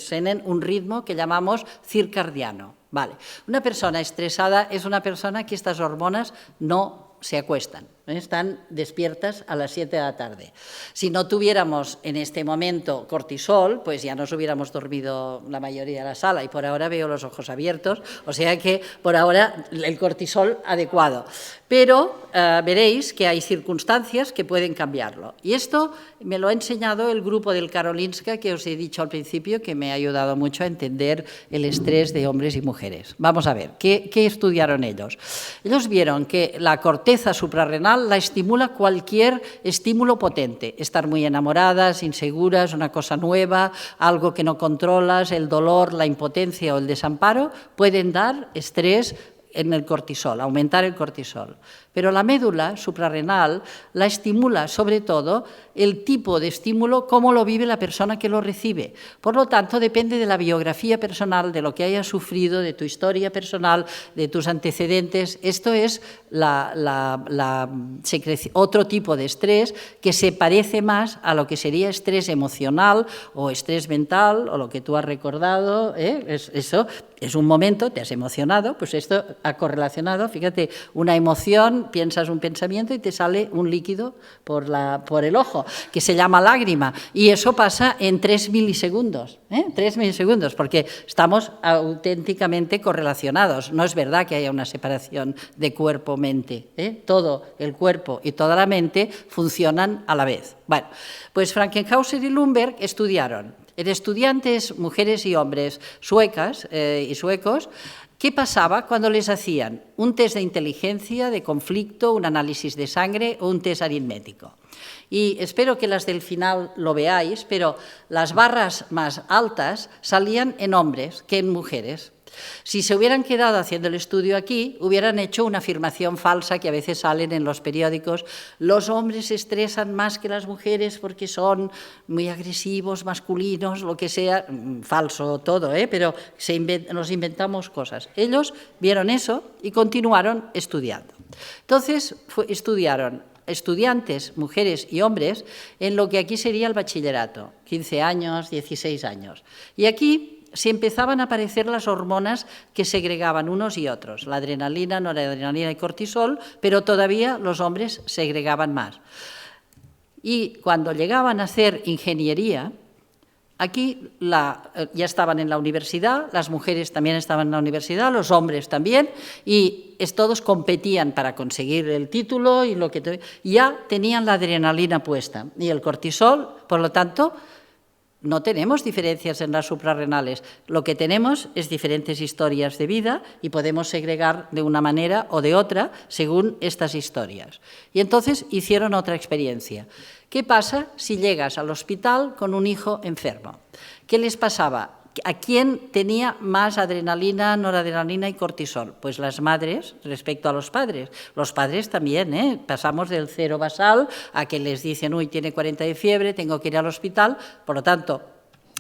Tienen un ritmo que llamamos circadiano. Vale. Una persona estresada es una persona que estas hormonas no se acuestan, están despiertas a las 7 de la tarde. Si no tuviéramos en este momento cortisol, pues ya nos hubiéramos dormido la mayoría de la sala y por ahora veo los ojos abiertos, o sea que por ahora el cortisol adecuado. Pero veréis que hay circunstancias que pueden cambiarlo. Y esto me lo ha enseñado el grupo del Karolinska, que os he dicho al principio, que me ha ayudado mucho a entender el estrés de hombres y mujeres. Vamos a ver, ¿qué estudiaron ellos? Ellos vieron que la corteza suprarrenal la estimula cualquier estímulo potente. Estar muy enamoradas, inseguras, una cosa nueva, algo que no controlas, el dolor, la impotencia o el desamparo, pueden dar estrés en el cortisol, aumentar el cortisol. Pero la médula suprarrenal la estimula sobre todo el tipo de estímulo, cómo lo vive la persona que lo recibe. Por lo tanto, depende de la biografía personal, de lo que hayas sufrido, de tu historia personal, de tus antecedentes. Esto es otro tipo de estrés que se parece más a lo que sería estrés emocional o estrés mental o lo que tú has recordado. Eso es un momento, te has emocionado, pues esto ha correlacionado, fíjate, una emoción, piensas un pensamiento y te sale un líquido por el ojo, que se llama lágrima, y eso pasa en 3 milisegundos, 3 milisegundos, porque estamos auténticamente correlacionados. No es verdad que haya una separación de cuerpo-mente, todo el cuerpo y toda la mente funcionan a la vez. Bueno, pues Frankenhauser y Lundberg estudiaron en estudiantes, mujeres y hombres suecas y suecos, ¿qué pasaba cuando les hacían un test de inteligencia, de conflicto, un análisis de sangre o un test aritmético? Y espero que las del final lo veáis, pero las barras más altas salían en hombres que en mujeres. Si se hubieran quedado haciendo el estudio aquí, hubieran hecho una afirmación falsa que a veces salen en los periódicos: los hombres se estresan más que las mujeres porque son muy agresivos, masculinos, lo que sea. Falso todo, pero nos inventamos cosas. Ellos vieron eso y continuaron estudiando. Entonces, estudiaron estudiantes, mujeres y hombres, en lo que aquí sería el bachillerato, 15 años, 16 años. Y aquí se empezaban a aparecer las hormonas que segregaban unos y otros, la adrenalina, noradrenalina y cortisol, pero todavía los hombres segregaban más. Y cuando llegaban a hacer ingeniería, aquí ya estaban en la universidad, las mujeres también estaban en la universidad, los hombres también, y todos competían para conseguir el título y ya tenían la adrenalina puesta y el cortisol, por lo tanto, no tenemos diferencias en las suprarrenales, lo que tenemos es diferentes historias de vida y podemos segregar de una manera o de otra según estas historias. Y entonces hicieron otra experiencia. ¿Qué pasa si llegas al hospital con un hijo enfermo? ¿Qué les pasaba? ¿A quién tenía más adrenalina, noradrenalina y cortisol? Pues las madres respecto a los padres. Los padres también, pasamos del 0 basal a que les dicen, uy, tiene 40 de fiebre, tengo que ir al hospital. Por lo tanto,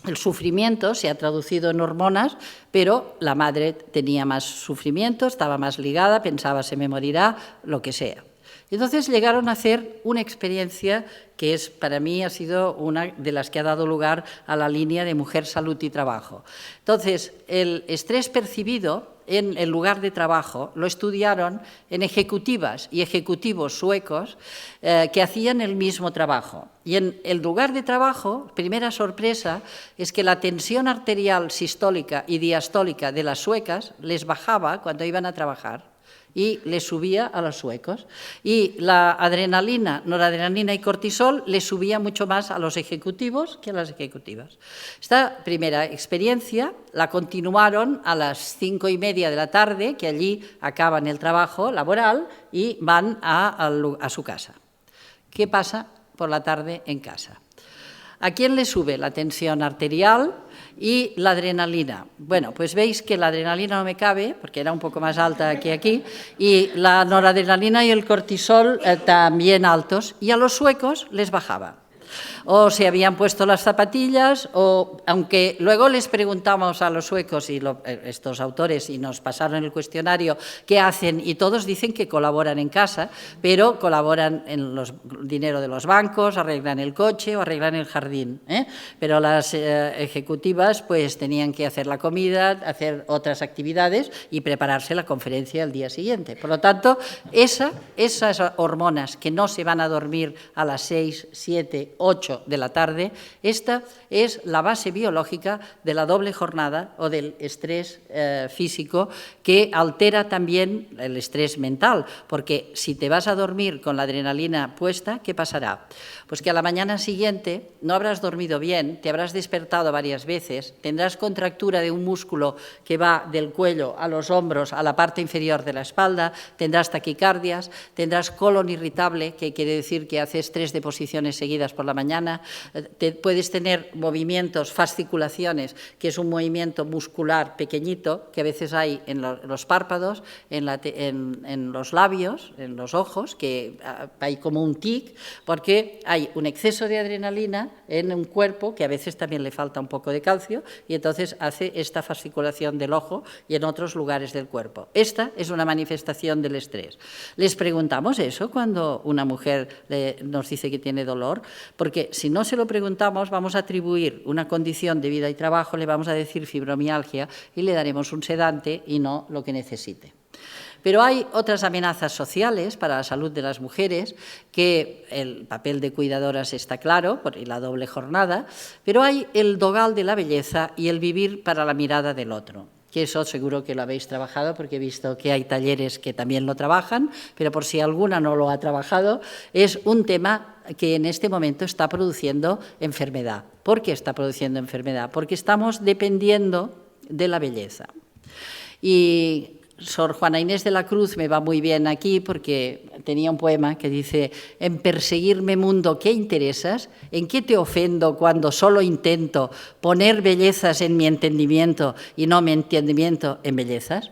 el sufrimiento se ha traducido en hormonas, pero la madre tenía más sufrimiento, estaba más ligada, pensaba se me morirá, lo que sea. Entonces llegaron a hacer una experiencia que para mí ha sido una de las que ha dado lugar a la línea de mujer, salud y trabajo. Entonces, el estrés percibido en el lugar de trabajo lo estudiaron en ejecutivas y ejecutivos suecos que hacían el mismo trabajo. Y en el lugar de trabajo, primera sorpresa, es que la tensión arterial sistólica y diastólica de las suecas les bajaba cuando iban a trabajar y les subía a los suecos. Y la adrenalina, noradrenalina y cortisol les subía mucho más a los ejecutivos que a las ejecutivas. Esta primera experiencia la continuaron a las 5:30 de la tarde, que allí acaban el trabajo laboral y van a su casa. ¿Qué pasa por la tarde en casa? ¿A quién le sube la tensión arterial y la adrenalina? Bueno, pues veis que la adrenalina no me cabe, porque era un poco más alta que aquí, y la noradrenalina y el cortisol también altos, y a los suecos les bajaba. O se habían puesto las zapatillas, o aunque luego les preguntamos a los suecos y estos autores y nos pasaron el cuestionario qué hacen, y todos dicen que colaboran en casa, pero colaboran en el dinero de los bancos, arreglan el coche o arreglan el jardín, pero las ejecutivas pues tenían que hacer la comida, hacer otras actividades y prepararse la conferencia al día siguiente. Por lo tanto, esas hormonas que no se van a dormir a las 6, 7, 8 de la tarde, esta es la base biológica de la doble jornada o del estrés físico, que altera también el estrés mental, porque si te vas a dormir con la adrenalina puesta, ¿qué pasará? Pues que a la mañana siguiente no habrás dormido bien, te habrás despertado varias veces, tendrás contractura de un músculo que va del cuello a los hombros, a la parte inferior de la espalda, tendrás taquicardias, tendrás colon irritable, que quiere decir que haces 3 deposiciones seguidas por la mañana, mañana, puedes tener movimientos, fasciculaciones, que es un movimiento muscular pequeñito que a veces hay en los párpados, en los labios, en los ojos, que hay como un tic, porque hay un exceso de adrenalina en un cuerpo que a veces también le falta un poco de calcio y entonces hace esta fasciculación del ojo y en otros lugares del cuerpo. Esta es una manifestación del estrés. Les preguntamos eso cuando una mujer nos dice que tiene dolor, porque si no se lo preguntamos vamos a atribuir una condición de vida y trabajo, le vamos a decir fibromialgia y le daremos un sedante y no lo que necesite. Pero hay otras amenazas sociales para la salud de las mujeres, que el papel de cuidadoras está claro, por la doble jornada, pero hay el dogal de la belleza y el vivir para la mirada del otro, que eso seguro que lo habéis trabajado, porque he visto que hay talleres que también lo trabajan, pero por si alguna no lo ha trabajado, es un tema que en este momento está produciendo enfermedad. ¿Por qué está produciendo enfermedad? Porque estamos dependiendo de la belleza. Y Sor Juana Inés de la Cruz me va muy bien aquí porque tenía un poema que dice: en perseguirme mundo, ¿qué interesas? ¿En qué te ofendo cuando solo intento poner bellezas en mi entendimiento y no mi entendimiento en bellezas?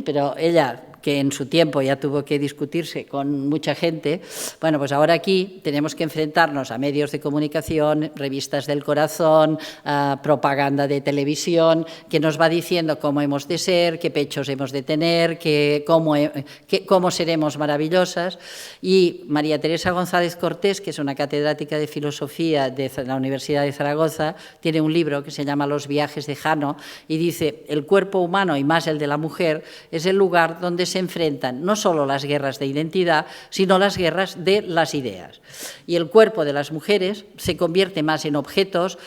Pero ella, que en su tiempo ya tuvo que discutirse con mucha gente, bueno, pues ahora aquí tenemos que enfrentarnos a medios de comunicación, revistas del corazón, a propaganda de televisión, que nos va diciendo cómo hemos de ser, qué pechos hemos de tener, cómo seremos maravillosas. Y María Teresa González Cortés, que es una catedrática de filosofía de la Universidad de Zaragoza, tiene un libro que se llama Los viajes de Jano y dice: el cuerpo humano, y más el de la mujer, es el lugar donde se enfrentan no solo las guerras de identidad, sino las guerras de las ideas. Y el cuerpo de las mujeres se convierte más en objetos,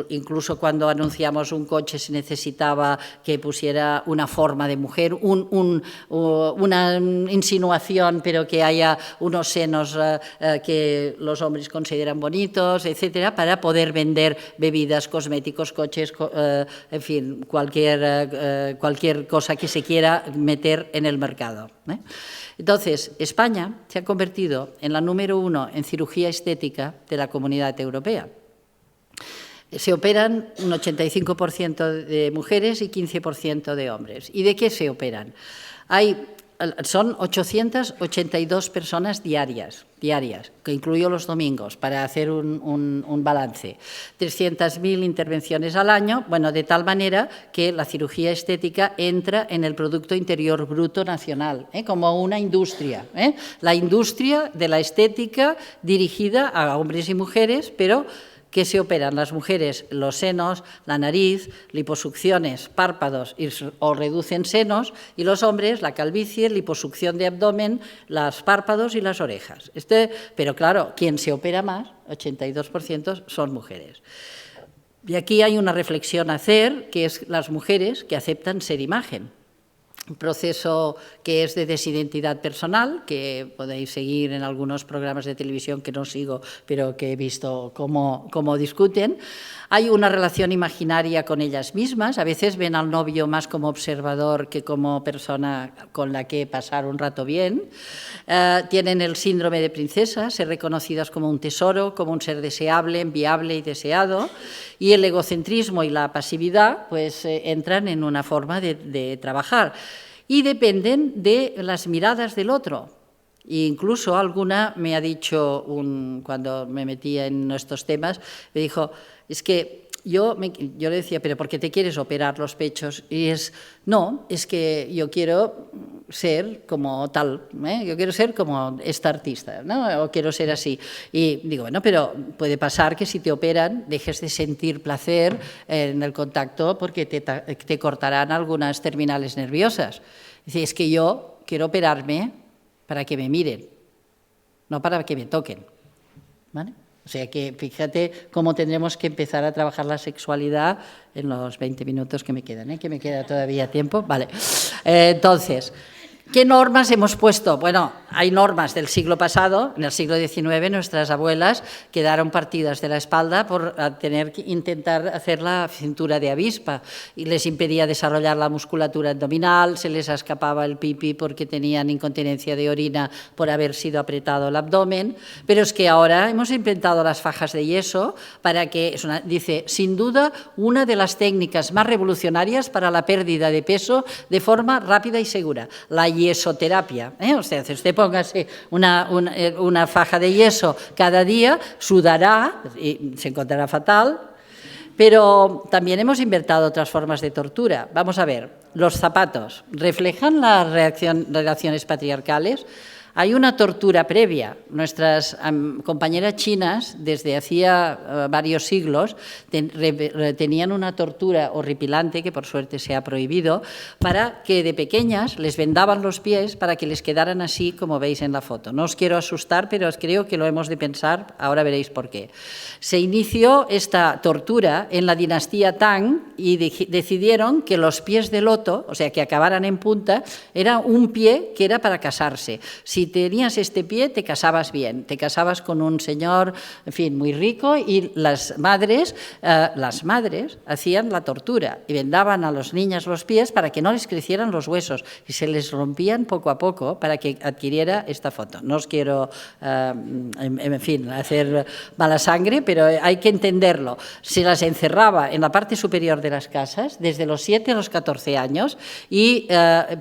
incluso cuando anunciamos un coche se necesitaba que pusiera una forma de mujer, una insinuación, pero que haya unos senos que los hombres consideran bonitos, etcétera, para poder vender bebidas, cosméticos, coches, en fin, cualquier cosa que se quiera meter en el mercado. Entonces, España se ha convertido en la número 1 en cirugía estética de la Comunidad Europea. Se operan un 85% de mujeres y 15% de hombres. ¿Y de qué se operan? Son 882 personas diarias, que incluyo los domingos, para hacer un balance. 300.000 intervenciones al año, bueno, de tal manera que la cirugía estética entra en el Producto Interior Bruto Nacional, como una industria. La industria de la estética dirigida a hombres y mujeres, pero que se operan las mujeres los senos, la nariz, liposucciones, párpados o reducen senos, y los hombres la calvicie, liposucción de abdomen, los párpados y las orejas. Pero claro, quien se opera más, 82%, son mujeres. Y aquí hay una reflexión a hacer, que es las mujeres que aceptan ser imagen. Un proceso que es de desidentidad personal, que podéis seguir en algunos programas de televisión que no sigo, pero que he visto cómo discuten. Hay una relación imaginaria con ellas mismas, a veces ven al novio más como observador que como persona con la que pasar un rato bien. Tienen el síndrome de princesa, ser reconocidas como un tesoro, como un ser deseable, enviable y deseado. Y el egocentrismo y la pasividad pues entran en una forma de trabajar y dependen de las miradas del otro. E incluso alguna me ha dicho, cuando me metía en estos temas, me dijo: es que yo le decía, ¿pero por qué te quieres operar los pechos? Y es que yo quiero ser como tal, yo quiero ser como esta artista, ¿no? O quiero ser así. Y digo, bueno, pero puede pasar que si te operan dejes de sentir placer en el contacto porque te cortarán algunas terminales nerviosas. Dice, es que yo quiero operarme para que me miren, no para que me toquen, ¿vale? O sea que fíjate cómo tendremos que empezar a trabajar la sexualidad en los 20 minutos que me quedan, que me queda todavía tiempo. Vale. Entonces, ¿Qué normas hemos puesto? Bueno, hay normas del siglo pasado. En el siglo XIX nuestras abuelas quedaron partidas de la espalda por tener que intentar hacer la cintura de avispa y les impedía desarrollar la musculatura abdominal, se les escapaba el pipí porque tenían incontinencia de orina por haber sido apretado el abdomen. Pero es que ahora hemos inventado las fajas de yeso para que, dice, sin duda, una de las técnicas más revolucionarias para la pérdida de peso de forma rápida y segura, la yesoterapia. O sea, si usted póngase una faja de yeso cada día, sudará y se encontrará fatal. Pero también hemos inventado otras formas de tortura. Vamos a ver, los zapatos reflejan las relaciones patriarcales. Hay una tortura previa. Nuestras compañeras chinas, desde hacía varios siglos, tenían una tortura horripilante, que por suerte se ha prohibido, para que de pequeñas les vendaban los pies para que les quedaran así, como veis en la foto. No os quiero asustar, pero creo que lo hemos de pensar, ahora veréis por qué. Se inició esta tortura en la dinastía Tang y decidieron que los pies de loto, o sea, que acabaran en punta, era un pie que era para casarse. Si tenías este pie, te casabas bien, te casabas con un señor, en fin, muy rico, y las madres hacían la tortura y vendaban a los niños los pies para que no les crecieran los huesos y se les rompían poco a poco para que adquiriera esta foto. No os quiero, en fin, hacer mala sangre, pero hay que entenderlo. Se las encerraba en la parte superior de las casas desde los 7 a los 14 años y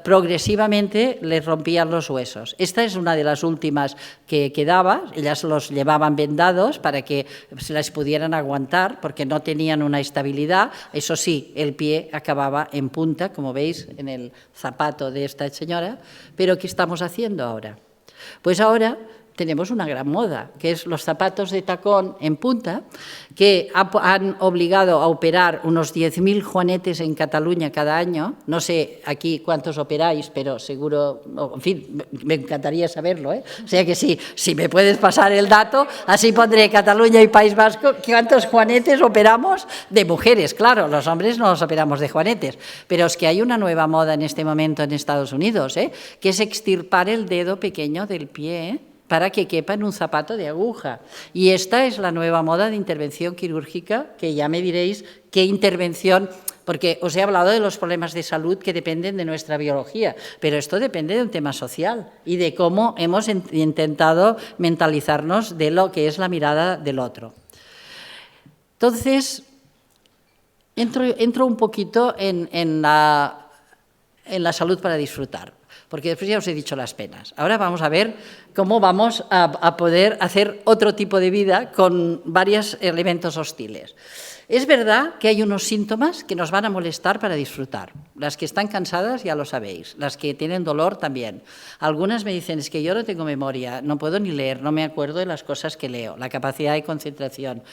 progresivamente les rompían los huesos. Esta es una de las últimas que quedaba. Ellas los llevaban vendados para que se las pudieran aguantar porque no tenían una estabilidad. Eso sí, el pie acababa en punta, como veis en el zapato de esta señora. Pero ¿qué estamos haciendo ahora? Pues ahora tenemos una gran moda, que es los zapatos de tacón en punta, que han obligado a operar unos 10.000 juanetes en Cataluña cada año. No sé aquí cuántos operáis, pero seguro, en fin, me encantaría saberlo, ¿eh? O sea que sí, si me puedes pasar el dato, así pondré Cataluña y País Vasco, ¿cuántos juanetes operamos de mujeres? Claro, los hombres no los operamos de juanetes, pero es que hay una nueva moda en este momento en Estados Unidos, que es extirpar el dedo pequeño del pie, para que quepa en un zapato de aguja. Y esta es la nueva moda de intervención quirúrgica, que ya me diréis qué intervención, porque os he hablado de los problemas de salud que dependen de nuestra biología, pero esto depende de un tema social y de cómo hemos intentado mentalizarnos de lo que es la mirada del otro. Entonces, entro un poquito en la salud para disfrutar, porque después ya os he dicho las penas. Ahora vamos a ver cómo vamos a poder hacer otro tipo de vida con varios elementos hostiles. Es verdad que hay unos síntomas que nos van a molestar para disfrutar. Las que están cansadas ya lo sabéis, las que tienen dolor también. Algunas me dicen, es que yo no tengo memoria, no puedo ni leer, no me acuerdo de las cosas que leo, la capacidad de concentración.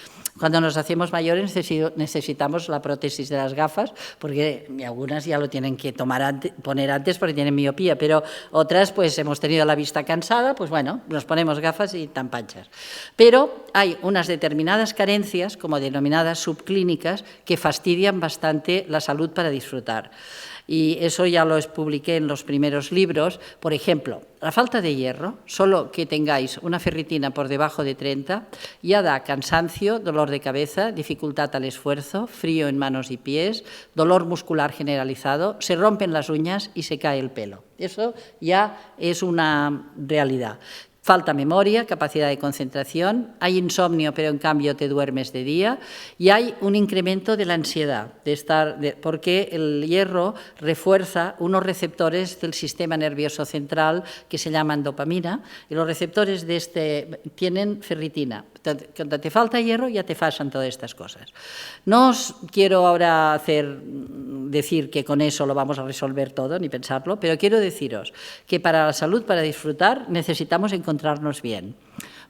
Cuando nos hacemos mayores necesitamos la prótesis de las gafas, porque algunas ya lo tienen que poner antes porque tienen miopía, pero otras pues hemos tenido la vista cansada, pues bueno, nos ponemos gafas y tan panchas. Pero hay unas determinadas carencias, como denominadas subclínicas, que fastidian bastante la salud para disfrutar. Y eso ya lo publiqué en los primeros libros. Por ejemplo, la falta de hierro, solo que tengáis una ferritina por debajo de 30, ya da cansancio, dolor de cabeza, dificultad al esfuerzo, frío en manos y pies, dolor muscular generalizado, se rompen las uñas y se cae el pelo. Eso ya es una realidad. Falta memoria, capacidad de concentración, hay insomnio, pero en cambio te duermes de día, y hay un incremento de la ansiedad, porque el hierro refuerza unos receptores del sistema nervioso central que se llaman dopamina, y los receptores de este tienen ferritina. Cuando te falta hierro ya te pasan todas estas cosas. No os quiero ahora decir que con eso lo vamos a resolver todo, ni pensarlo, pero quiero deciros que para la salud, para disfrutar, necesitamos encontrarnos bien.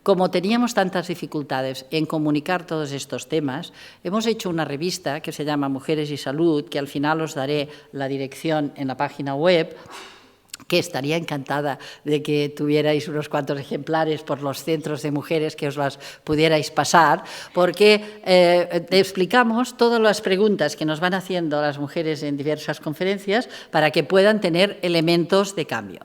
Como teníamos tantas dificultades en comunicar todos estos temas, hemos hecho una revista que se llama Mujeres y Salud, que al final os daré la dirección en la página web, que estaría encantada de que tuvierais unos cuantos ejemplares por los centros de mujeres, que os las pudierais pasar, porque explicamos todas las preguntas que nos van haciendo las mujeres en diversas conferencias para que puedan tener elementos de cambio.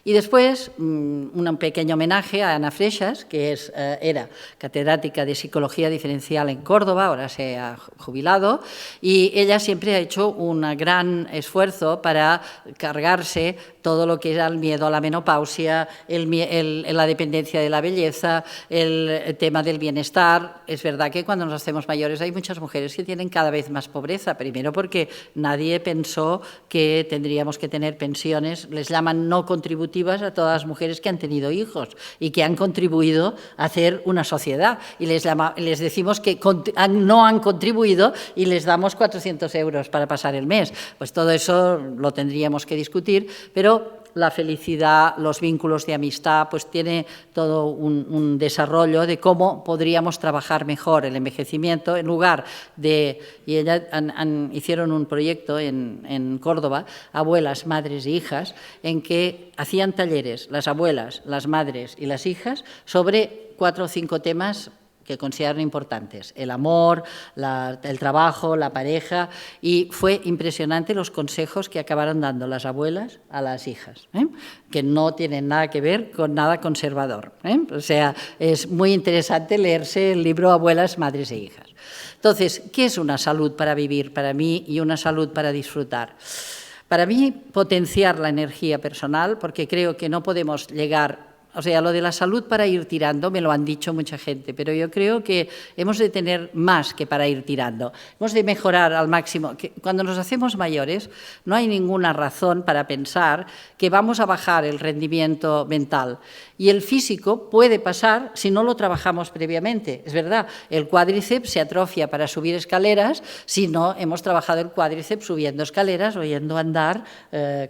Y después, un pequeño homenaje a Ana Freixas, que era catedrática de Psicología Diferencial en Córdoba, ahora se ha jubilado, y ella siempre ha hecho un gran esfuerzo para cargarse todo lo que era el miedo a la menopausia, la dependencia de la belleza, el tema del bienestar. Es verdad que cuando nos hacemos mayores hay muchas mujeres que tienen cada vez más pobreza, primero porque nadie pensó que tendríamos que tener pensiones, les llaman no contributivas a todas las mujeres que han tenido hijos y que han contribuido a hacer una sociedad, y les decimos que no han contribuido y les damos 400 euros para pasar el mes. Pues todo eso lo tendríamos que discutir, pero la felicidad, los vínculos de amistad, pues tiene todo un desarrollo de cómo podríamos trabajar mejor el envejecimiento en lugar de... Y ellas hicieron un proyecto en Córdoba, abuelas, madres e hijas, en que hacían talleres, las abuelas, las madres y las hijas, sobre 4 o 5 temas que consideraron importantes: el amor, el trabajo, la pareja, y fue impresionante los consejos que acabaron dando las abuelas a las hijas, que no tienen nada que ver con nada conservador. O sea, es muy interesante leerse el libro Abuelas, Madres e Hijas. Entonces, ¿qué es una salud para vivir para mí y una salud para disfrutar? Para mí, potenciar la energía personal, porque creo que no podemos llegar... O sea, lo de la salud para ir tirando, me lo han dicho mucha gente, pero yo creo que hemos de tener más que para ir tirando. Hemos de mejorar al máximo. Cuando nos hacemos mayores, no hay ninguna razón para pensar que vamos a bajar el rendimiento mental. Y el físico puede pasar si no lo trabajamos previamente. Es verdad, el cuádriceps se atrofia para subir escaleras si no hemos trabajado el cuádriceps subiendo escaleras o yendo a andar,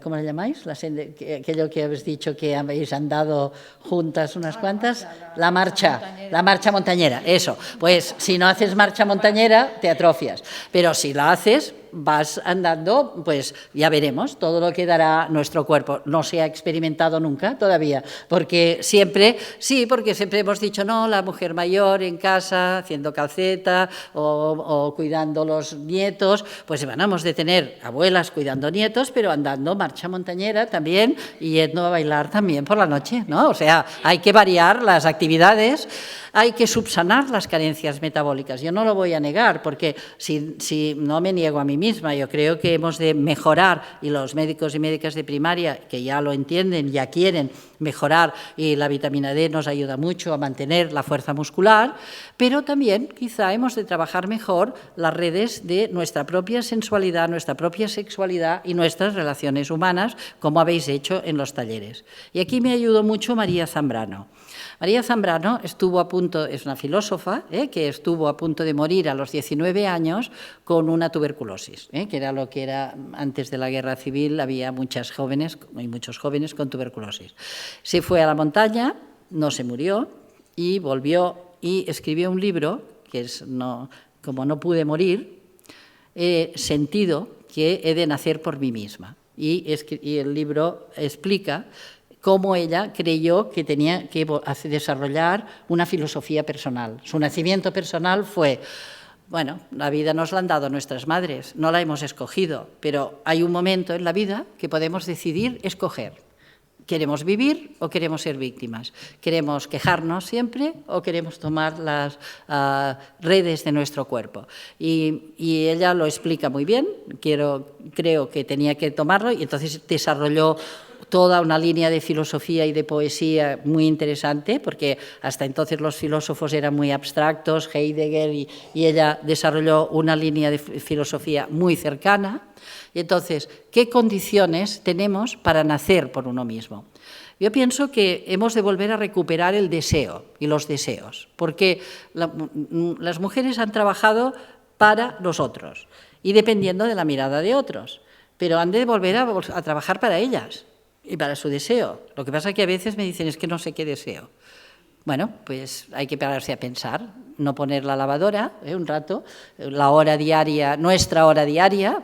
¿cómo le llamáis? Aquello que habéis dicho que habéis andado juntas unas cuantas, la marcha montañera, eso. Pues si no haces marcha montañera, te atrofias, pero si la haces, vas andando, pues ya veremos todo lo que dará nuestro cuerpo. No se ha experimentado nunca todavía, porque siempre hemos dicho, no, la mujer mayor en casa, haciendo calceta o cuidando los nietos, pues bueno, hemos de tener abuelas cuidando nietos, pero andando marcha montañera también y yendo a bailar también por la noche, ¿no? O sea, hay que variar las actividades. Hay que subsanar las carencias metabólicas. Yo no lo voy a negar, porque si no me niego a mí misma, yo creo que hemos de mejorar, y los médicos y médicas de primaria, que ya lo entienden, ya quieren mejorar, y la vitamina D nos ayuda mucho a mantener la fuerza muscular, pero también quizá hemos de trabajar mejor las redes de nuestra propia sensualidad, nuestra propia sexualidad y nuestras relaciones humanas, como habéis hecho en los talleres. Y aquí me ayudó mucho María Zambrano. María Zambrano estuvo a punto, es una filósofa, que estuvo a punto de morir a los 19 años con una tuberculosis, que era lo que era antes de la guerra civil, había muchos jóvenes con tuberculosis. Se fue a la montaña, no se murió, y volvió y escribió un libro, que es Como no pude morir, he sentido que he de nacer por mí misma. Y el libro explica cómo ella creyó que tenía que desarrollar una filosofía personal. Su nacimiento personal fue, bueno, la vida nos la han dado nuestras madres, no la hemos escogido, pero hay un momento en la vida que podemos decidir escoger. ¿Queremos vivir o queremos ser víctimas? ¿Queremos quejarnos siempre o queremos tomar las redes de nuestro cuerpo? Y ella lo explica muy bien, creo que tenía que tomarlo, y entonces desarrolló toda una línea de filosofía y de poesía muy interesante, porque hasta entonces los filósofos eran muy abstractos, Heidegger, y ella desarrolló una línea de filosofía muy cercana. Y entonces, ¿qué condiciones tenemos para nacer por uno mismo? Yo pienso que hemos de volver a recuperar el deseo y los deseos, porque las mujeres han trabajado para nosotros y dependiendo de la mirada de otros, pero han de volver a trabajar para ellas y para su deseo. Lo que pasa es que a veces me dicen, es que no sé qué deseo. Bueno, pues hay que pararse a pensar, no poner la lavadora un rato, la hora diaria, nuestra hora diaria,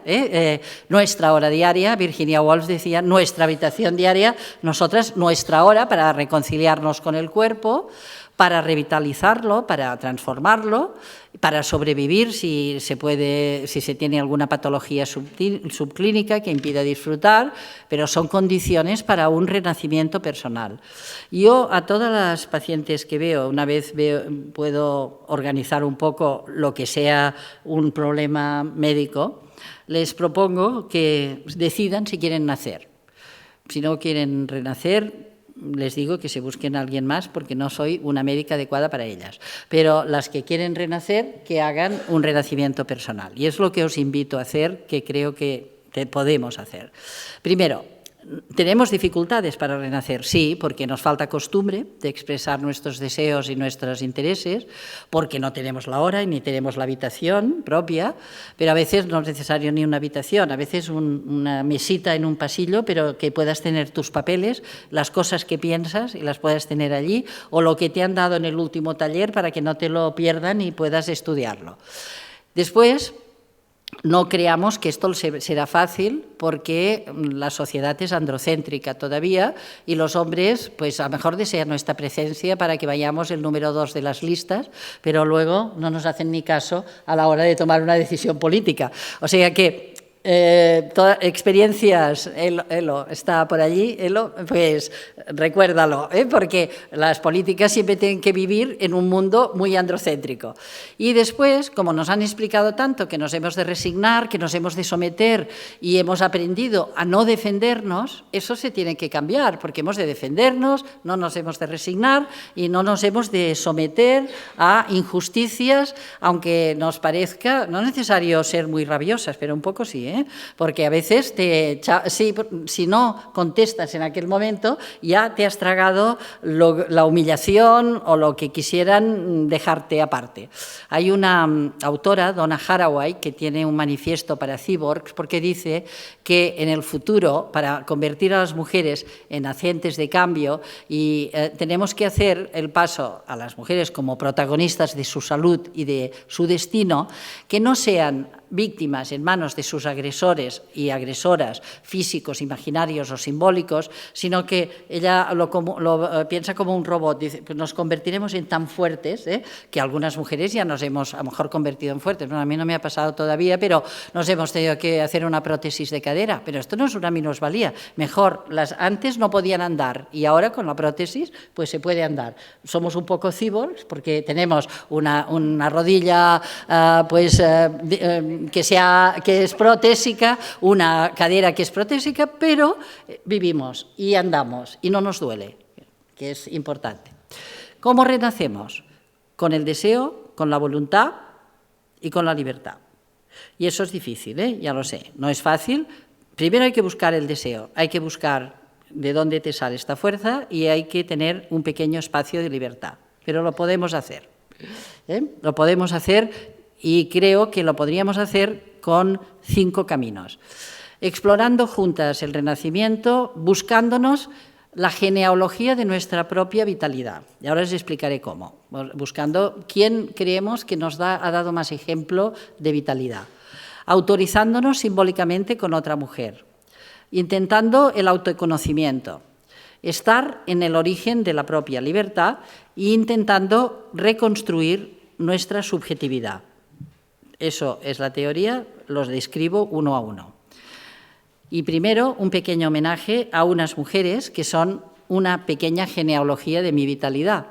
Virginia Woolf decía, nuestra habitación diaria, nosotras, nuestra hora para reconciliarnos con el cuerpo, para revitalizarlo, para transformarlo, para sobrevivir si se tiene alguna patología subclínica que impida disfrutar, pero son condiciones para un renacimiento personal. Yo a todas las pacientes que veo, una vez puedo organizar un poco lo que sea un problema médico, les propongo que decidan si quieren nacer. Si no quieren renacer, les digo que se busquen a alguien más porque no soy una médica adecuada para ellas. Pero las que quieren renacer, que hagan un renacimiento personal. Y es lo que os invito a hacer, que creo que podemos hacer. Primero, ¿tenemos dificultades para renacer? Sí, porque nos falta costumbre de expresar nuestros deseos y nuestros intereses, porque no tenemos la hora y ni tenemos la habitación propia, pero a veces no es necesario ni una habitación, a veces una mesita en un pasillo, pero que puedas tener tus papeles, las cosas que piensas y las puedas tener allí, o lo que te han dado en el último taller para que no te lo pierdan y puedas estudiarlo. Después, no creamos que esto será fácil porque la sociedad es androcéntrica todavía y los hombres pues a lo mejor desean nuestra presencia para que vayamos el número 2 de las listas, pero luego no nos hacen ni caso a la hora de tomar una decisión política. O sea que experiencias, Elo está por allí, Elo, pues recuérdalo, porque las políticas siempre tienen que vivir en un mundo muy androcéntrico. Y después, como nos han explicado tanto que nos hemos de resignar, que nos hemos de someter y hemos aprendido a no defendernos, eso se tiene que cambiar, porque hemos de defendernos, no nos hemos de resignar y no nos hemos de someter a injusticias, aunque nos parezca, no es necesario ser muy rabiosas, pero un poco sí, porque a veces si no contestas en aquel momento ya te has tragado la humillación o lo que quisieran dejarte aparte. Hay una autora, Donna Haraway, que tiene un manifiesto para cyborgs porque dice que en el futuro, para convertir a las mujeres en agentes de cambio, tenemos que hacer el paso a las mujeres como protagonistas de su salud y de su destino, que no sean víctimas en manos de sus agresores y agresoras físicos, imaginarios o simbólicos, sino que ella lo piensa como un robot. Dice, pues nos convertiremos en tan fuertes, que algunas mujeres ya nos hemos a lo mejor convertido en fuertes. Bueno, a mí no me ha pasado todavía, pero nos hemos tenido que hacer una prótesis de cadera. Pero esto no es una minusvalía. Mejor, antes no podían andar y ahora con la prótesis pues se puede andar. Somos un poco cyborgs porque tenemos una rodilla que es protésica, una cadera que es protésica, pero vivimos y andamos y no nos duele, que es importante. ¿Cómo renacemos? Con el deseo, con la voluntad y con la libertad. Y eso es difícil, ya lo sé, no es fácil. Primero hay que buscar el deseo, hay que buscar de dónde te sale esta fuerza y hay que tener un pequeño espacio de libertad, pero lo podemos hacer. Lo podemos hacer. Y creo que lo podríamos hacer con 5 caminos. Explorando juntas el renacimiento, buscándonos la genealogía de nuestra propia vitalidad. Y ahora les explicaré cómo. Buscando quién creemos que nos ha dado más ejemplo de vitalidad. Autorizándonos simbólicamente con otra mujer. Intentando el autoconocimiento. Estar en el origen de la propia libertad e intentando reconstruir nuestra subjetividad. Eso es la teoría, los describo uno a uno. Y primero, un pequeño homenaje a unas mujeres que son una pequeña genealogía de mi vitalidad,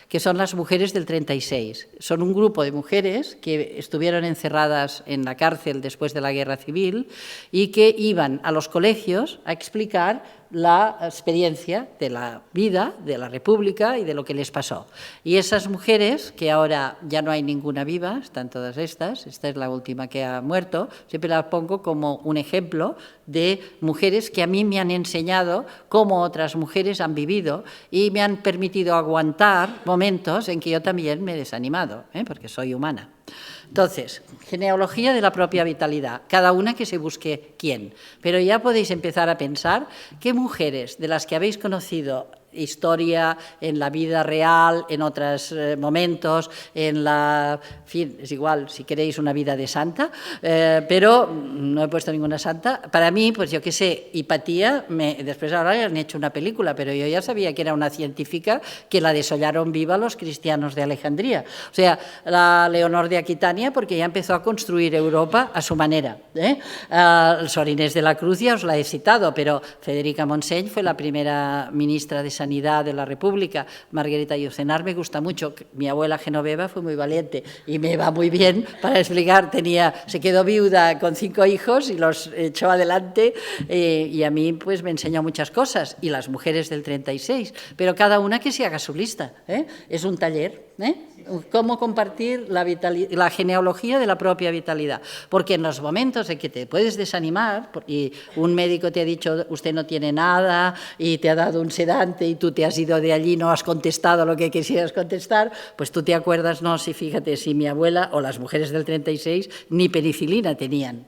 que son las mujeres del 36. Son un grupo de mujeres que estuvieron encerradas en la cárcel después de la Guerra Civil y que iban a los colegios a explicar la experiencia de la vida, de la República y de lo que les pasó. Y esas mujeres, que ahora ya no hay ninguna viva, están todas estas, esta es la última que ha muerto, siempre la pongo como un ejemplo de mujeres que a mí me han enseñado cómo otras mujeres han vivido y me han permitido aguantar momentos en que yo también me he desanimado, porque soy humana. Entonces, genealogía de la propia vitalidad, cada una que se busque quién. Pero ya podéis empezar a pensar qué mujeres de las que habéis conocido historia, en la vida real, en otros momentos, en la... En fin, es igual, si queréis una vida de santa, pero no he puesto ninguna santa. Para mí, pues yo qué sé, Hipatía, después ahora han hecho una película, pero yo ya sabía que era una científica que la desollaron viva los cristianos de Alejandría. O sea, la Leonor de Aquitania, porque ya empezó a construir Europa a su manera. Sor Inés de la Cruz ya os la he citado, pero Federica Montseny fue la primera ministra de Sanidad de la República. Margarita Yourcenar me gusta mucho. Mi abuela Genoveva fue muy valiente y me va muy bien para explicar. Se quedó viuda con 5 hijos y los echó adelante, y a mí pues me enseñó muchas cosas, y las mujeres del 36, pero cada una que se haga su lista. Es un taller, cómo compartir la genealogía de la propia vitalidad, porque en los momentos en que te puedes desanimar y un médico te ha dicho usted no tiene nada y te ha dado un sedante y tú te has ido de allí, no has contestado lo que quisieras contestar, pues tú te acuerdas, no, sí, fíjate, si mi abuela o las mujeres del 36 ni penicilina tenían.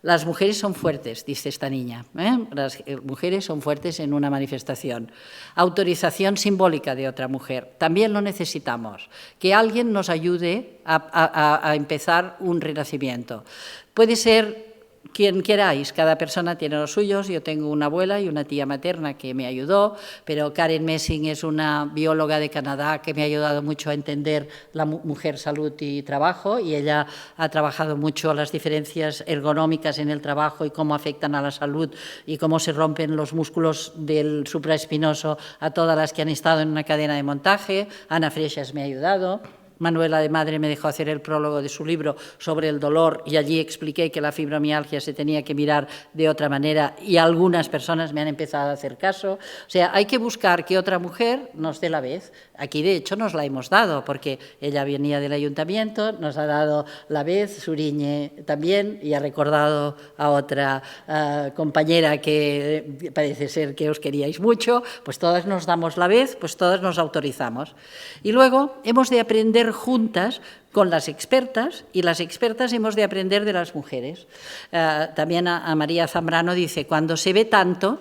Las mujeres son fuertes, dice esta niña. Las mujeres son fuertes en una manifestación. Autorización simbólica de otra mujer. También lo necesitamos. Que alguien nos ayude a empezar un renacimiento. Puede ser quien queráis, cada persona tiene los suyos. Yo tengo una abuela y una tía materna que me ayudó, pero Karen Messing es una bióloga de Canadá que me ha ayudado mucho a entender la mujer, salud y trabajo, y ella ha trabajado mucho las diferencias ergonómicas en el trabajo y cómo afectan a la salud y cómo se rompen los músculos del supraespinoso a todas las que han estado en una cadena de montaje. Ana Freixas me ha ayudado. Manuela de Madre me dejó hacer el prólogo de su libro sobre el dolor y allí expliqué que la fibromialgia se tenía que mirar de otra manera y algunas personas me han empezado a hacer caso. O sea, hay que buscar que otra mujer nos dé la vez. Aquí, de hecho, nos la hemos dado porque ella venía del ayuntamiento, nos ha dado la vez, Suriñe también, y ha recordado a otra compañera que parece ser que os queríais mucho, pues todas nos damos la vez, pues todas nos autorizamos. Y luego hemos de aprender juntas con las expertas, y las expertas hemos de aprender de las mujeres. También a María Zambrano dice, cuando se ve tanto,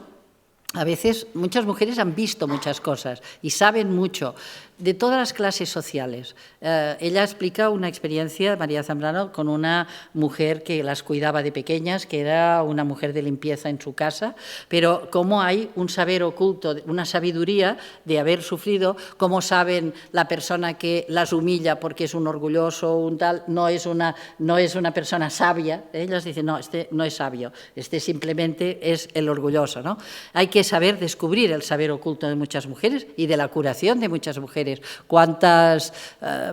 a veces muchas mujeres han visto muchas cosas y saben mucho de todas las clases sociales. Ella explica una experiencia, María Zambrano, con una mujer que las cuidaba de pequeñas, que era una mujer de limpieza en su casa, pero cómo hay un saber oculto, una sabiduría de haber sufrido, cómo saben la persona que las humilla porque es un orgulloso, un tal, no es una persona sabia. Ellas dicen, no, este no es sabio, este simplemente es el orgulloso, ¿no? Hay que saber descubrir el saber oculto de muchas mujeres y de la curación de muchas mujeres. ¿Cuántas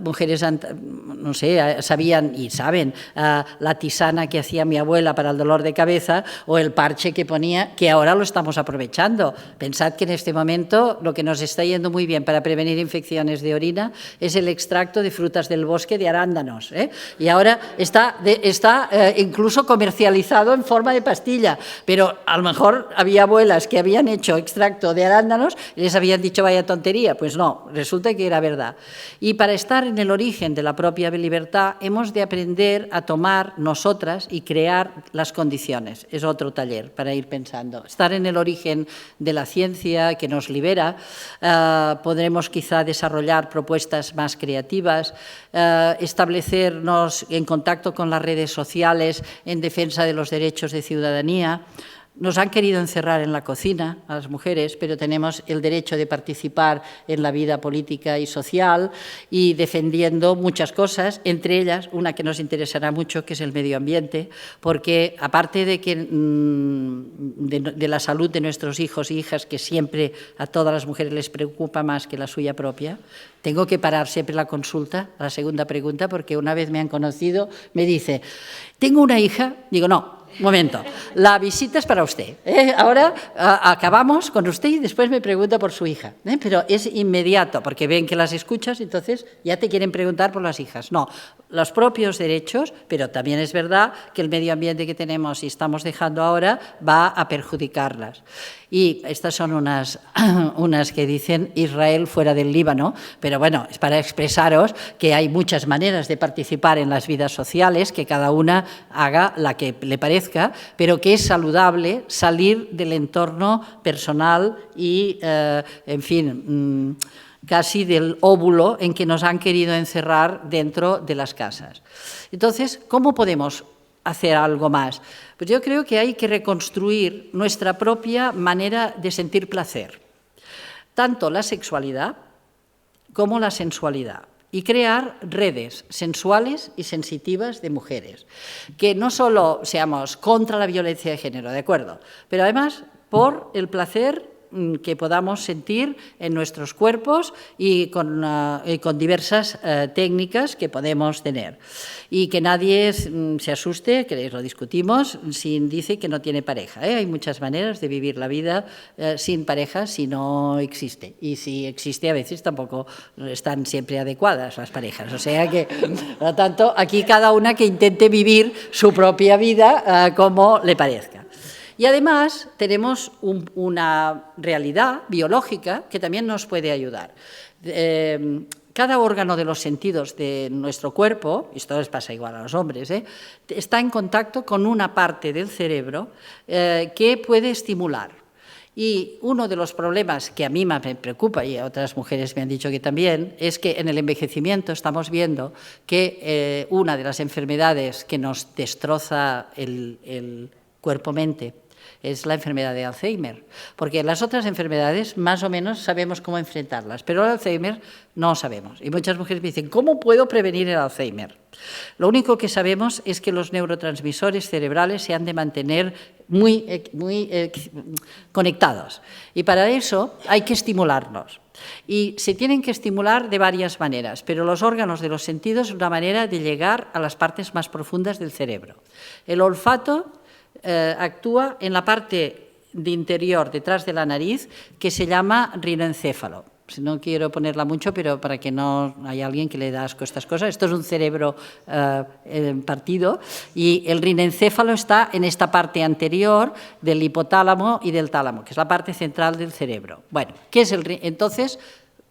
mujeres, no sé, sabían y saben la tisana que hacía mi abuela para el dolor de cabeza o el parche que ponía, que ahora lo estamos aprovechando? Pensad que en este momento lo que nos está yendo muy bien para prevenir infecciones de orina es el extracto de frutas del bosque de arándanos, y ahora está incluso comercializado en forma de pastilla, pero a lo mejor había abuelas que habían hecho extracto de arándanos y les habían dicho vaya tontería. Pues no, resulta que era verdad. Y para estar en el origen de la propia libertad hemos de aprender a tomar nosotras y crear las condiciones. Es otro taller para ir pensando. Estar en el origen de la ciencia que nos libera, podremos quizá desarrollar propuestas más creativas, establecernos en contacto con las redes sociales en defensa de los derechos de ciudadanía. Nos han querido encerrar en la cocina a las mujeres, pero tenemos el derecho de participar en la vida política y social y defendiendo muchas cosas, entre ellas una que nos interesará mucho, que es el medio ambiente, porque aparte de que de la salud de nuestros hijos y hijas, que siempre a todas las mujeres les preocupa más que la suya propia, tengo que parar siempre la consulta, la segunda pregunta, porque una vez me han conocido, me dice, ¿tengo una hija? Digo, no. Un momento, la visita es para usted. Ahora acabamos con usted y después me pregunta por su hija. Pero es inmediato, porque ven que las escuchas, entonces ya te quieren preguntar por las hijas. No, los propios derechos, pero también es verdad que el medio ambiente que tenemos y estamos dejando ahora va a perjudicarlas. Y estas son unas que dicen Israel fuera del Líbano, pero bueno, es para expresaros que hay muchas maneras de participar en las vidas sociales, que cada una haga la que le parece parezca, pero que es saludable salir del entorno personal y, en fin, casi del óvulo en que nos han querido encerrar dentro de las casas. Entonces, ¿cómo podemos hacer algo más? Pues yo creo que hay que reconstruir nuestra propia manera de sentir placer, tanto la sexualidad como la sensualidad, y crear redes sensuales y sensitivas de mujeres, que no solo seamos contra la violencia de género, ¿de acuerdo?, pero además por el placer que podamos sentir en nuestros cuerpos y con diversas técnicas que podemos tener. Y que nadie se asuste, que lo discutimos, si dice que no tiene pareja. Hay muchas maneras de vivir la vida sin pareja si no existe. Y si existe, a veces tampoco están siempre adecuadas las parejas. O sea que, por lo tanto, aquí cada una que intente vivir su propia vida como le parezca. Y además tenemos una realidad biológica que también nos puede ayudar. Cada órgano de los sentidos de nuestro cuerpo, y esto les pasa igual a los hombres, está en contacto con una parte del cerebro que puede estimular. Y uno de los problemas que a mí me preocupa, y a otras mujeres me han dicho que también, es que en el envejecimiento estamos viendo que una de las enfermedades que nos destroza el cuerpo-mente es la enfermedad de Alzheimer, porque las otras enfermedades más o menos sabemos cómo enfrentarlas, pero el Alzheimer no sabemos. Y muchas mujeres me dicen, ¿cómo puedo prevenir el Alzheimer? Lo único que sabemos es que los neurotransmisores cerebrales se han de mantener muy conectados, y para eso hay que estimularlos. Y se tienen que estimular de varias maneras, pero los órganos de los sentidos es una manera de llegar a las partes más profundas del cerebro. El olfato actúa en la parte de interior, detrás de la nariz, que se llama rinoencéfalo. No quiero ponerla mucho, pero para que no haya alguien que le dé asco a estas cosas. Esto es un cerebro partido, y el rinoencéfalo está en esta parte anterior del hipotálamo y del tálamo, que es la parte central del cerebro. Bueno, ¿qué es entonces,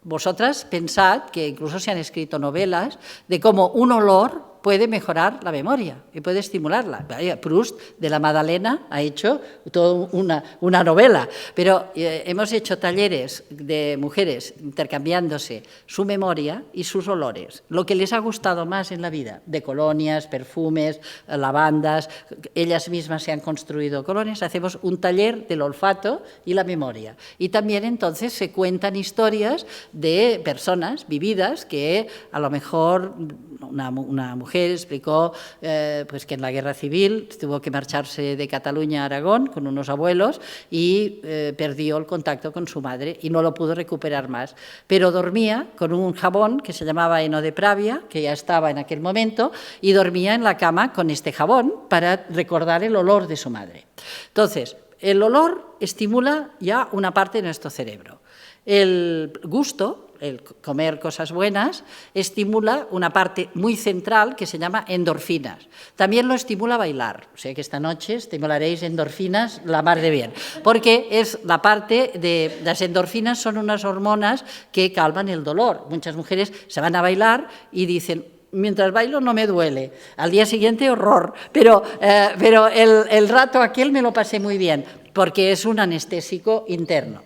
vosotras pensad que incluso se han escrito novelas de cómo un olor puede mejorar la memoria y puede estimularla. Proust, de la Madalena, ha hecho toda una novela, pero hemos hecho talleres de mujeres intercambiándose su memoria y sus olores, lo que les ha gustado más en la vida, de colonias, perfumes, lavandas, ellas mismas se han construido colonias. Hacemos un taller del olfato y la memoria, y también entonces se cuentan historias de personas vividas que a lo mejor una mujer explicó pues que en la guerra civil tuvo que marcharse de Cataluña a Aragón con unos abuelos y perdió el contacto con su madre y no lo pudo recuperar más, pero dormía con un jabón que se llamaba heno de Pravia, que ya estaba en aquel momento, y dormía en la cama con este jabón para recordar el olor de su madre. Entonces, el olor estimula ya una parte de nuestro cerebro. El gusto, el comer cosas buenas, estimula una parte muy central que se llama endorfinas. También lo estimula bailar. O sea que esta noche estimularéis endorfinas la mar de bien, porque es la parte de las endorfinas, son unas hormonas que calman el dolor. Muchas mujeres se van a bailar y dicen, mientras bailo no me duele, al día siguiente horror, pero el rato aquel me lo pasé muy bien, porque es un anestésico interno.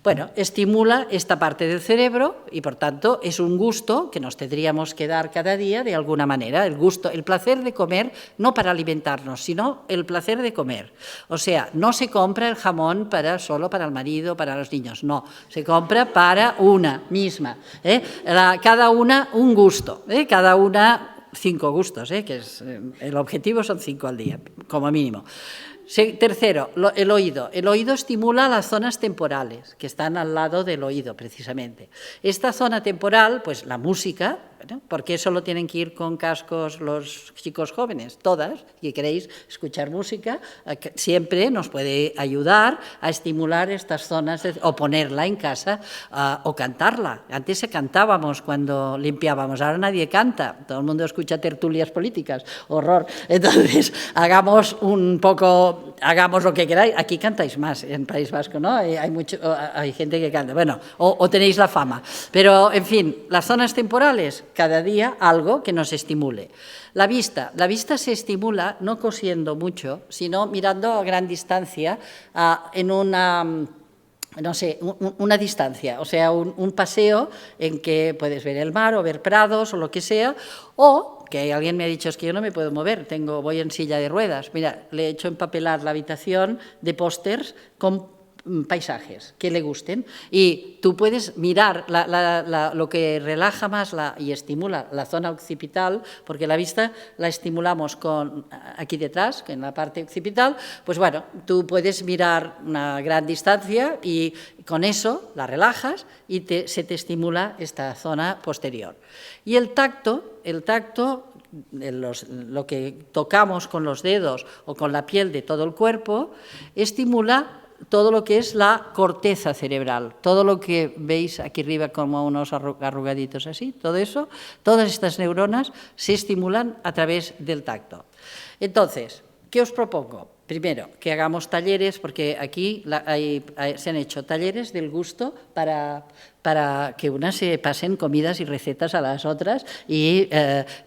Bueno, estimula esta parte del cerebro y, por tanto, es un gusto que nos tendríamos que dar cada día de alguna manera. El gusto, el placer de comer, no para alimentarnos, sino el placer de comer. O sea, no se compra el jamón solo para el marido, para los niños, no. Se compra para una misma. Cada una un gusto, cada una 5 gustos, que es, el objetivo son 5 al día, como mínimo. Tercero, el oído. El oído estimula las zonas temporales, que están al lado del oído, precisamente. Esta zona temporal, pues la música, ¿por qué solo tienen que ir con cascos los chicos jóvenes? Todas, si queréis escuchar música, siempre nos puede ayudar a estimular estas zonas, o ponerla en casa, o cantarla. Antes se cantábamos cuando limpiábamos, ahora nadie canta, todo el mundo escucha tertulias políticas, horror. Entonces, somos un poco, hagamos lo que queráis. Aquí cantáis más en País Vasco, ¿no? Hay gente que canta, bueno, o tenéis la fama. Pero, en fin, las zonas temporales, cada día algo que nos estimule. La vista se estimula no cosiendo mucho, sino mirando a gran distancia, en una, no sé, una distancia, o sea, un paseo en que puedes ver el mar o ver prados o lo que sea, o que alguien me ha dicho, es que yo no me puedo mover, voy en silla de ruedas. Mira, le he hecho empapelar la habitación de pósters con paisajes que le gusten, y tú puedes mirar lo que relaja más y estimula la zona occipital, porque la vista la estimulamos aquí detrás, en la parte occipital. Pues bueno, tú puedes mirar una gran distancia y con eso la relajas y se te estimula esta zona posterior. Y el tacto, lo que tocamos con los dedos o con la piel de todo el cuerpo, estimula todo lo que es la corteza cerebral, todo lo que veis aquí arriba como unos arrugaditos así, todo eso, todas estas neuronas se estimulan a través del tacto. Entonces, ¿qué os propongo? Primero, que hagamos talleres, porque aquí se han hecho talleres del gusto para que unas se pasen comidas y recetas a las otras,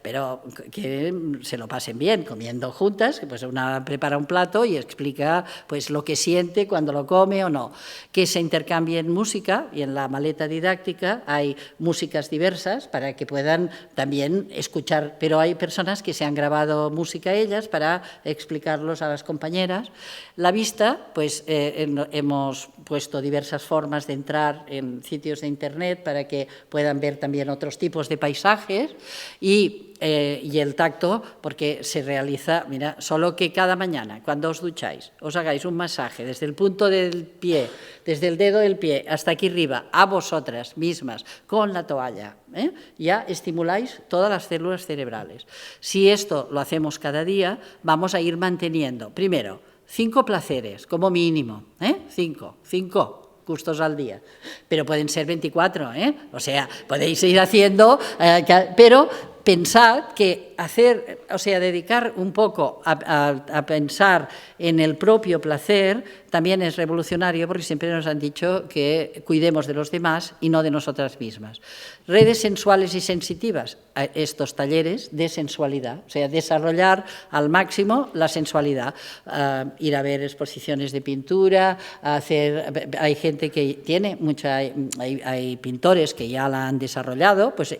pero que se lo pasen bien, comiendo juntas, que pues una prepara un plato y explica pues lo que siente cuando lo come o no. Que se intercambien música, y en la maleta didáctica hay músicas diversas para que puedan también escuchar, pero hay personas que se han grabado música ellas para explicarlos a las compañeras. La vista, pues hemos puesto diversas formas de entrar en sitios de Internet para que puedan ver también otros tipos de paisajes, y el tacto, porque se realiza, mira, solo que cada mañana, cuando os ducháis, os hagáis un masaje desde el punto del pie, desde el dedo del pie hasta aquí arriba, a vosotras mismas, con la toalla, ya estimuláis todas las células cerebrales. Si esto lo hacemos cada día, vamos a ir manteniendo, primero, 5 placeres, como mínimo, 5 gustos al día, pero pueden ser 24, o sea, podéis ir haciendo, pero pensad que dedicar un poco a pensar en el propio placer también es revolucionario, porque siempre nos han dicho que cuidemos de los demás y no de nosotras mismas. Redes sensuales y sensitivas, estos talleres de sensualidad, o sea, desarrollar al máximo la sensualidad, ir a ver exposiciones de pintura, hay gente que tiene hay pintores que ya la han desarrollado, pues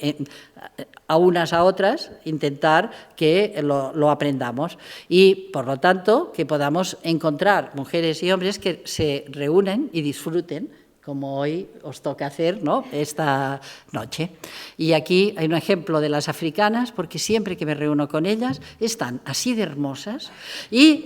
a unas a otras intentar que lo aprendamos, y por lo tanto que podamos encontrar mujeres y hombres que se reúnen y disfruten, como hoy os toca hacer, ¿no?, esta noche. Y aquí hay un ejemplo de las africanas, porque siempre que me reúno con ellas están así de hermosas y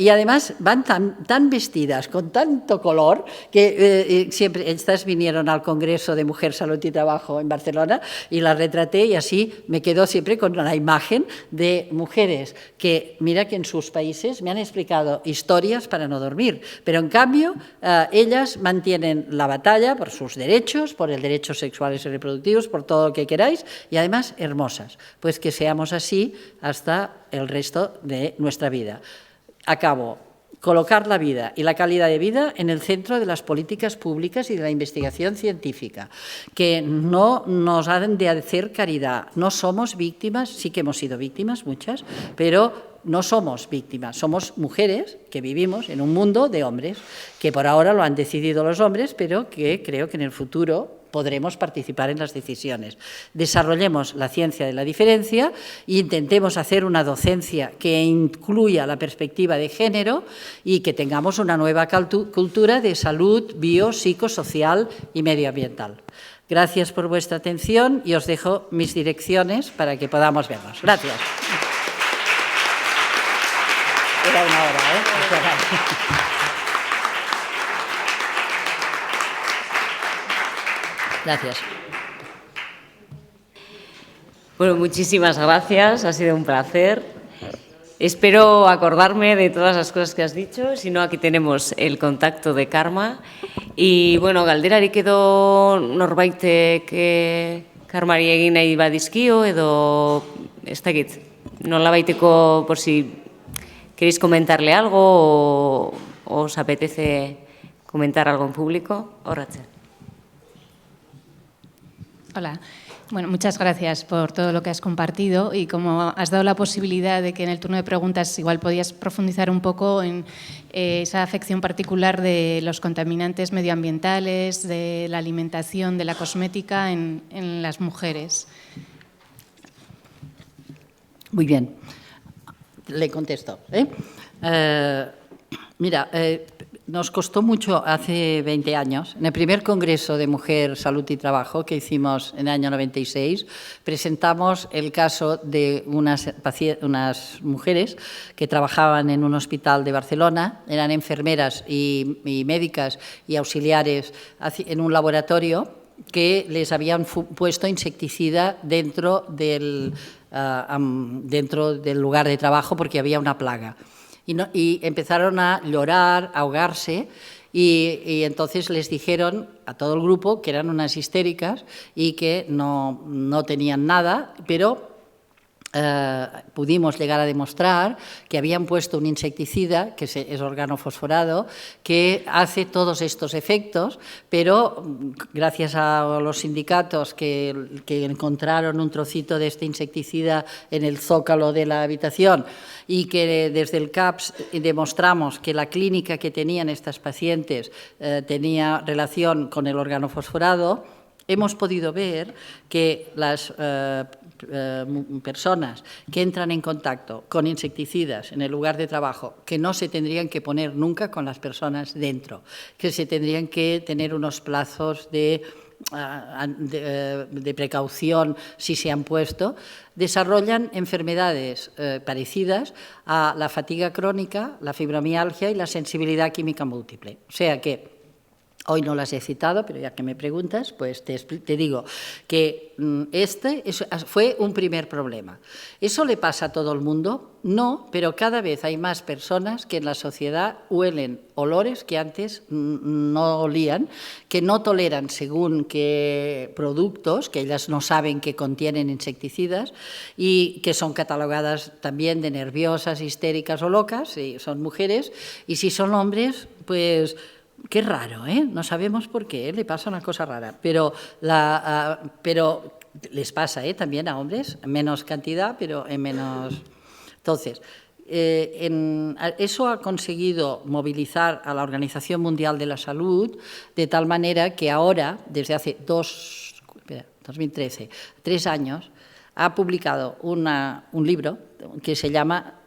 además van tan vestidas, con tanto color, que siempre, estas vinieron al Congreso de Mujer, Salud y Trabajo en Barcelona, y las retraté, y así me quedo siempre con la imagen de mujeres que, mira que en sus países me han explicado historias para no dormir, pero en cambio ellas mantienen la batalla por sus derechos, por el derechos sexuales y reproductivos, por todo lo que queráis, y además hermosas. Pues que seamos así hasta el resto de nuestra vida. Acabo. Colocar la vida y la calidad de vida en el centro de las políticas públicas y de la investigación científica, que no nos han de hacer caridad. No somos víctimas, sí que hemos sido víctimas, muchas, pero no somos víctimas, somos mujeres que vivimos en un mundo de hombres, que por ahora lo han decidido los hombres, pero que creo que en el futuro podremos participar en las decisiones. Desarrollemos la ciencia de la diferencia e intentemos hacer una docencia que incluya la perspectiva de género y que tengamos una nueva cultura de salud bio, psicosocial y medioambiental. Gracias por vuestra atención y os dejo mis direcciones para que podamos vernos. Gracias. Era una hora, Gracias. Bueno, muchísimas gracias, ha sido un placer. Espero acordarme de todas las cosas que has dicho, si no, aquí tenemos el contacto de Karma. Y, bueno, galderarik edo norbaitek Karmari egin nahi badizkio, edo, ez dakit, nolabaiteko, por si ¿Queréis comentarle algo o os apetece comentar algo en público? Orratxe. Hola. Bueno, muchas gracias por todo lo que has compartido y como has dado la posibilidad de que en el turno de preguntas igual podías profundizar un poco en esa afección particular de los contaminantes medioambientales, de la alimentación, de la cosmética en las mujeres. Muy bien, le contesto. Mira, nos costó mucho hace 20 años, en el primer Congreso de Mujer, Salud y Trabajo que hicimos en el año 96, presentamos el caso de unas mujeres que trabajaban en un hospital de Barcelona, eran enfermeras y médicas y auxiliares en un laboratorio que les habían puesto insecticida dentro del lugar de trabajo porque había una plaga. Y empezaron a llorar, a ahogarse, y entonces les dijeron a todo el grupo que eran unas histéricas y que no tenían nada, pero pudimos llegar a demostrar que habían puesto un insecticida, que es organofosforado, que hace todos estos efectos, pero gracias a los sindicatos que encontraron un trocito de este insecticida en el zócalo de la habitación y que desde el CAPS demostramos que la clínica que tenían estas pacientes tenía relación con el organofosforado, hemos podido ver que las personas que entran en contacto con insecticidas en el lugar de trabajo, que no se tendrían que poner nunca con las personas dentro, que se tendrían que tener unos plazos de precaución si se han puesto, desarrollan enfermedades parecidas a la fatiga crónica, la fibromialgia y la sensibilidad química múltiple. O sea que hoy no las he citado, pero ya que me preguntas, pues te digo que fue un primer problema. ¿Eso le pasa a todo el mundo? No, pero cada vez hay más personas que en la sociedad huelen olores que antes no olían, que no toleran según qué productos, que ellas no saben que contienen insecticidas y que son catalogadas también de nerviosas, histéricas o locas, si son mujeres, y si son hombres, pues qué raro, ¿eh? No sabemos por qué, le pasa una cosa rara, pero les pasa también a hombres, en menos cantidad, pero en menos. Entonces, eso ha conseguido movilizar a la Organización Mundial de la Salud de tal manera que ahora, desde hace 2013, 3 años, ha publicado un libro que se llama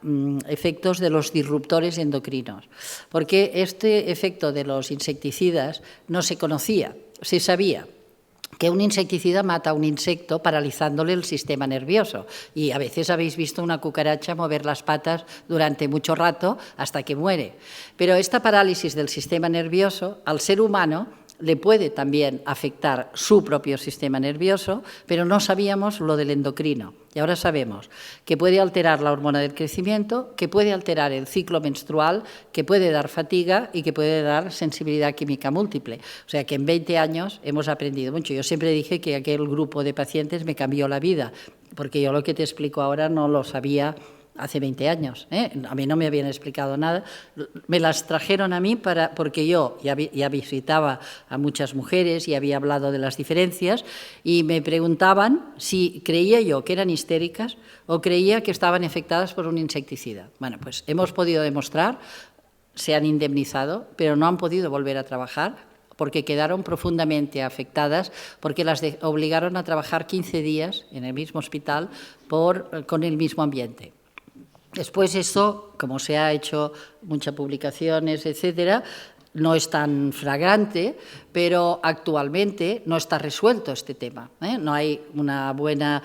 Efectos de los disruptores endocrinos, porque este efecto de los insecticidas no se conocía, se sabía que un insecticida mata a un insecto paralizándole el sistema nervioso y a veces habéis visto una cucaracha mover las patas durante mucho rato hasta que muere. Pero esta parálisis del sistema nervioso al ser humano le puede también afectar su propio sistema nervioso, pero no sabíamos lo del endocrino. Y ahora sabemos que puede alterar la hormona del crecimiento, que puede alterar el ciclo menstrual, que puede dar fatiga y que puede dar sensibilidad química múltiple. O sea que en 20 años hemos aprendido mucho. Yo siempre dije que aquel grupo de pacientes me cambió la vida, porque yo lo que te explico ahora no lo sabía hace 20 años, a mí no me habían explicado nada, me las trajeron a mí porque yo ya visitaba a muchas mujeres y había hablado de las diferencias y me preguntaban si creía yo que eran histéricas o creía que estaban afectadas por un insecticida. Bueno, pues hemos podido demostrar, se han indemnizado, pero no han podido volver a trabajar porque quedaron profundamente afectadas, porque las obligaron a trabajar 15 días en el mismo hospital con el mismo ambiente. Después esto, como se ha hecho muchas publicaciones, etcétera, no es tan flagrante, pero actualmente no está resuelto este tema, ¿eh? No hay una buena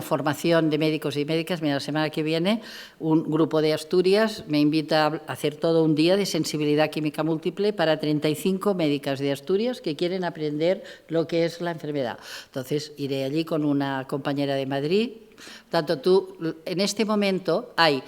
formación de médicos y médicas. Mira, la semana que viene un grupo de Asturias me invita a hacer todo un día de sensibilidad química múltiple para 35 médicas de Asturias que quieren aprender lo que es la enfermedad. Entonces iré allí con una compañera de Madrid. Tanto en este momento hay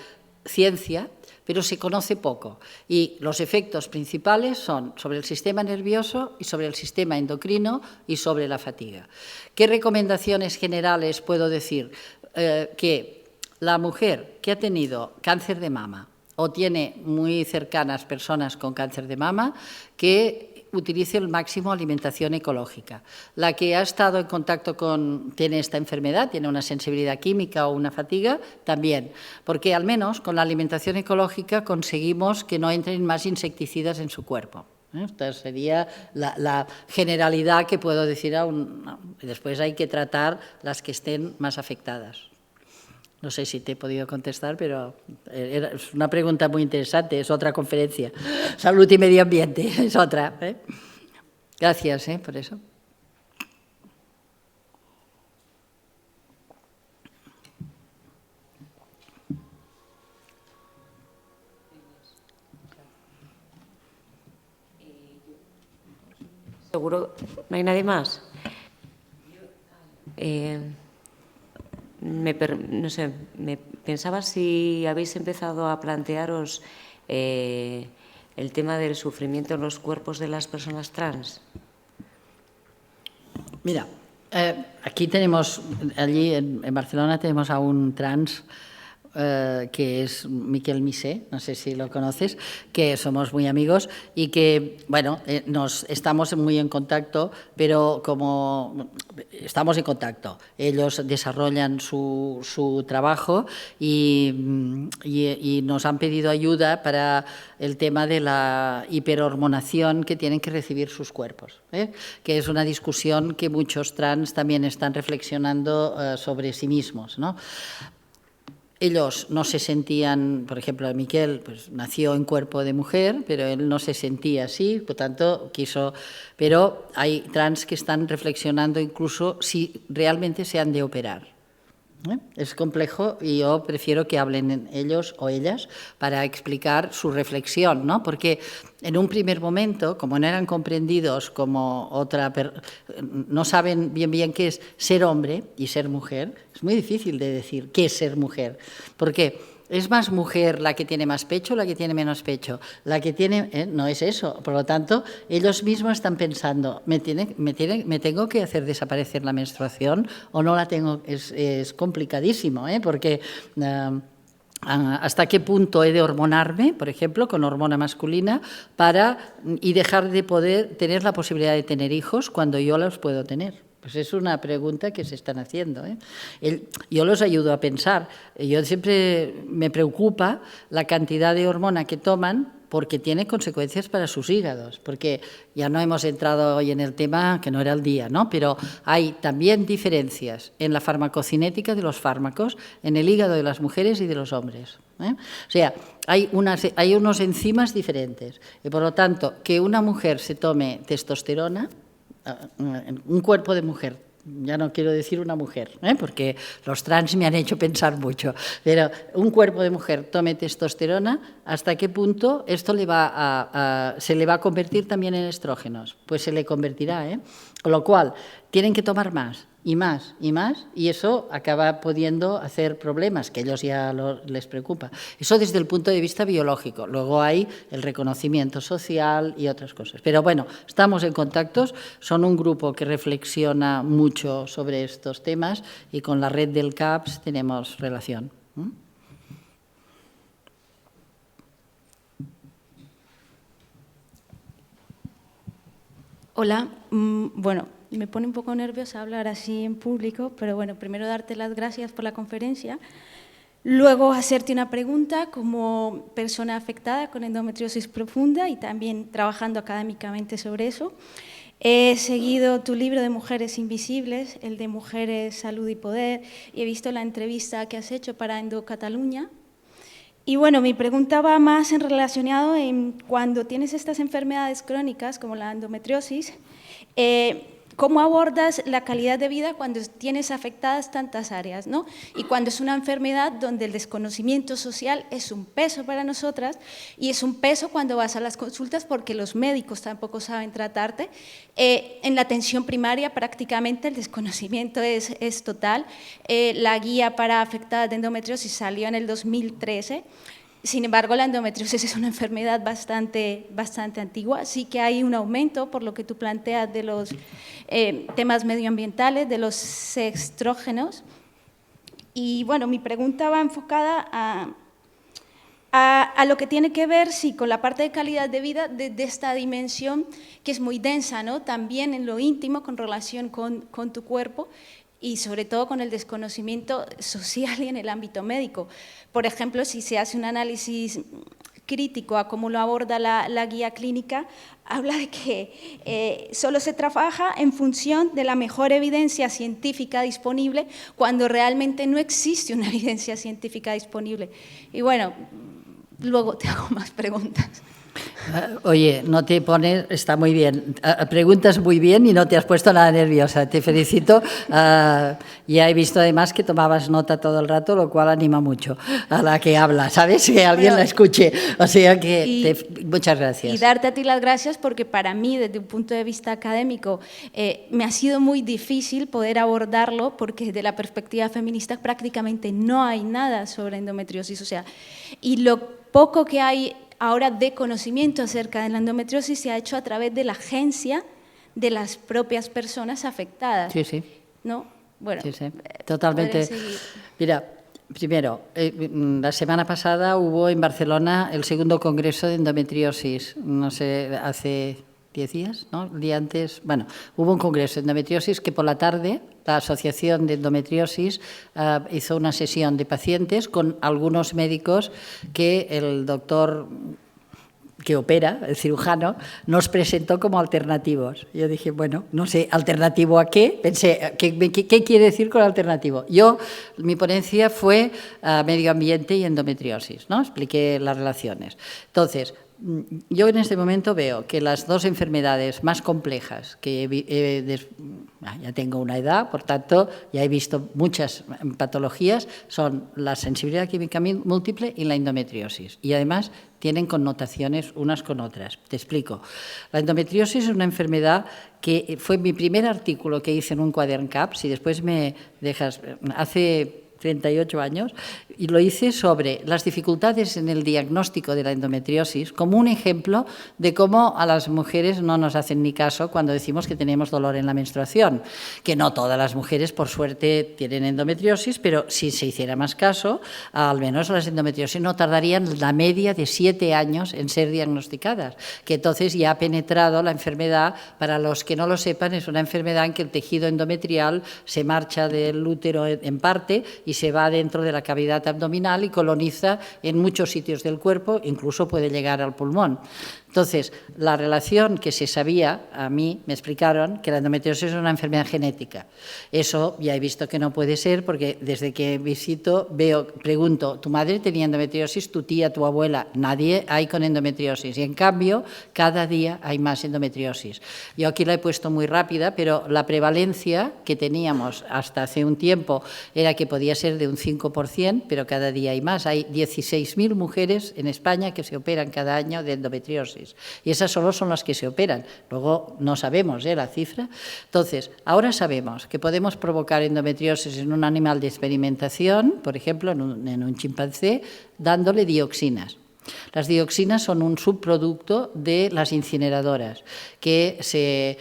ciencia, pero se conoce poco y los efectos principales son sobre el sistema nervioso y sobre el sistema endocrino y sobre la fatiga. ¿Qué recomendaciones generales puedo decir? Que la mujer que ha tenido cáncer de mama o tiene muy cercanas personas con cáncer de mama, que utilice al máximo alimentación ecológica. La que ha estado en contacto tiene esta enfermedad, tiene una sensibilidad química o una fatiga, también, porque al menos con la alimentación ecológica conseguimos que no entren más insecticidas en su cuerpo. Esta sería la generalidad que puedo decir después hay que tratar las que estén más afectadas. No sé si te he podido contestar, pero es una pregunta muy interesante, es otra conferencia. Salud y medio ambiente, es otra. Gracias por eso. ¿Seguro no hay nadie más? No sé, me pensaba si habéis empezado a plantearos el tema del sufrimiento en los cuerpos de las personas trans. Mira, aquí tenemos, allí en Barcelona tenemos a un trans que es Miquel Misé, no sé si lo conoces, que somos muy amigos y que, bueno, estamos muy en contacto, pero como estamos en contacto, ellos desarrollan su trabajo y nos han pedido ayuda para el tema de la hiperhormonación que tienen que recibir sus cuerpos, que es una discusión que muchos trans también están reflexionando sobre sí mismos, ¿no? Ellos no se sentían, por ejemplo, Miquel pues, nació en cuerpo de mujer, pero él no se sentía así, por tanto pero hay trans que están reflexionando incluso si realmente se han de operar. Es complejo y yo prefiero que hablen ellos o ellas para explicar su reflexión, ¿no? Porque en un primer momento, como no eran comprendidos como no saben bien qué es ser hombre y ser mujer, es muy difícil de decir qué es ser mujer. Porque es más mujer la que tiene más pecho o la que tiene menos pecho. La que tiene, no es eso. Por lo tanto, ellos mismos están pensando, ¿me tengo que hacer desaparecer la menstruación o no la tengo? Es complicadísimo, porque hasta qué punto he de hormonarme, por ejemplo, con hormona masculina, y dejar de poder tener la posibilidad de tener hijos cuando yo los puedo tener. Pues es una pregunta que se están haciendo. Yo los ayudo a pensar. Yo siempre me preocupa la cantidad de hormona que toman porque tiene consecuencias para sus hígados, porque ya no hemos entrado hoy en el tema, que no era el día, ¿no? Pero hay también diferencias en la farmacocinética de los fármacos, en el hígado de las mujeres y de los hombres. O sea, hay unos enzimas diferentes. Y por lo tanto, que una mujer se tome testosterona, un cuerpo de mujer, ya no quiero decir una mujer, porque los trans me han hecho pensar mucho, pero un cuerpo de mujer tome testosterona, ¿hasta qué punto esto se le va a convertir también en estrógenos? Pues se le convertirá, Con lo cual, tienen que tomar más y más y más, y eso acaba pudiendo hacer problemas que a ellos ya les preocupa. Eso desde el punto de vista biológico. Luego hay el reconocimiento social y otras cosas. Pero bueno, estamos en contactos, son un grupo que reflexiona mucho sobre estos temas y con la red del CAPS tenemos relación. Hola, bueno, me pone un poco nerviosa hablar así en público, pero bueno, primero darte las gracias por la conferencia, luego hacerte una pregunta como persona afectada con endometriosis profunda y también trabajando académicamente sobre eso. He seguido tu libro de Mujeres Invisibles, el de Mujeres, Salud y Poder, y he visto la entrevista que has hecho para Endo Cataluña. Y bueno, mi pregunta va más en relacionado en cuando tienes estas enfermedades crónicas como la endometriosis, ¿cómo abordas la calidad de vida cuando tienes afectadas tantas áreas, ¿no? Y cuando es una enfermedad donde el desconocimiento social es un peso para nosotras y es un peso cuando vas a las consultas porque los médicos tampoco saben tratarte. En la atención primaria prácticamente el desconocimiento es total. La guía para afectadas de endometriosis salió en el 2013. Sin embargo, la endometriosis es una enfermedad bastante antigua, sí que hay un aumento, por lo que tú planteas, de los temas medioambientales, de los estrógenos. Y bueno, mi pregunta va enfocada a a lo que tiene que ver, sí, con la parte de calidad de vida de esta dimensión que es muy densa, ¿no? También en lo íntimo, con relación con tu cuerpo y sobre todo con el desconocimiento social y en el ámbito médico. Por ejemplo, si se hace un análisis crítico a cómo lo aborda la guía clínica, habla de que solo se trabaja en función de la mejor evidencia científica disponible cuando realmente no existe una evidencia científica disponible. Y bueno, luego te hago más preguntas. Oye, no te pones, está muy bien, preguntas muy bien y no te has puesto nada nerviosa, te felicito. Ya he visto además que tomabas nota todo el rato, lo cual anima mucho a la que habla, ¿sabes? Que alguien la escuche, o sea que muchas gracias. Y darte a ti las gracias porque para mí, desde un punto de vista académico, me ha sido muy difícil poder abordarlo porque desde la perspectiva feminista prácticamente no hay nada sobre endometriosis, o sea, y lo poco que hay ahora de conocimiento acerca de la endometriosis se ha hecho a través de la agencia de las propias personas afectadas. Sí, sí. ¿No? Bueno, sí, sí. Totalmente. Mira, primero, la semana pasada hubo en Barcelona el segundo congreso de endometriosis, no sé, hace 10 días, ¿no? El día antes, bueno, hubo un congreso de endometriosis que por la tarde la Asociación de Endometriosis hizo una sesión de pacientes con algunos médicos que el doctor que opera, el cirujano, nos presentó como alternativos. Yo dije, bueno, no sé, ¿alternativo a qué? Pensé, ¿qué quiere decir con alternativo? Mi ponencia fue medio ambiente y endometriosis, ¿no? Expliqué las relaciones. Entonces, yo en este momento veo que las dos enfermedades más complejas, ya tengo una edad, por tanto, ya he visto muchas patologías, son la sensibilidad química múltiple y la endometriosis. Y además tienen connotaciones unas con otras. Te explico. La endometriosis es una enfermedad que fue mi primer artículo que hice en un Quadern-Cap, si después me dejas, hace 38 años, y lo hice sobre las dificultades en el diagnóstico de la endometriosis como un ejemplo de cómo a las mujeres no nos hacen ni caso cuando decimos que tenemos dolor en la menstruación, que no todas las mujeres, por suerte, tienen endometriosis, pero si se hiciera más caso, al menos las endometriosis no tardarían la media de 7 años en ser diagnosticadas, que entonces ya ha penetrado la enfermedad. Para los que no lo sepan, es una enfermedad en que el tejido endometrial se marcha del útero en parte y se va dentro de la cavidad abdominal y coloniza en muchos sitios del cuerpo, incluso puede llegar al pulmón. Entonces, la relación que se sabía, a mí me explicaron que la endometriosis es una enfermedad genética. Eso ya he visto que no puede ser porque desde que visito pregunto, ¿tu madre tenía endometriosis? ¿Tu tía, tu abuela? Nadie hay con endometriosis y en cambio cada día hay más endometriosis. Yo aquí la he puesto muy rápida, pero la prevalencia que teníamos hasta hace un tiempo era que podía ser de un 5%, pero cada día hay más. Hay 16.000 mujeres en España que se operan cada año de endometriosis. Y esas solo son las que se operan. Luego no sabemos la cifra. Entonces, ahora sabemos que podemos provocar endometriosis en un animal de experimentación, por ejemplo, en un chimpancé, dándole dioxinas. Las dioxinas son un subproducto de las incineradoras que se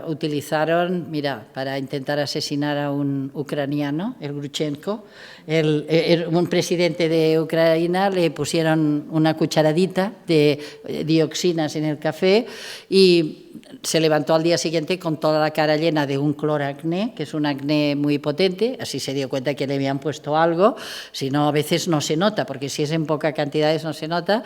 utilizaron, para intentar asesinar a un ucraniano, el Gruchenko. Un presidente de Ucrania le pusieron una cucharadita de dioxinas en el café y se levantó al día siguiente con toda la cara llena de un cloracné, que es un acné muy potente, así se dio cuenta que le habían puesto algo, si no a veces no se nota, porque si es en pocas cantidades no se nota,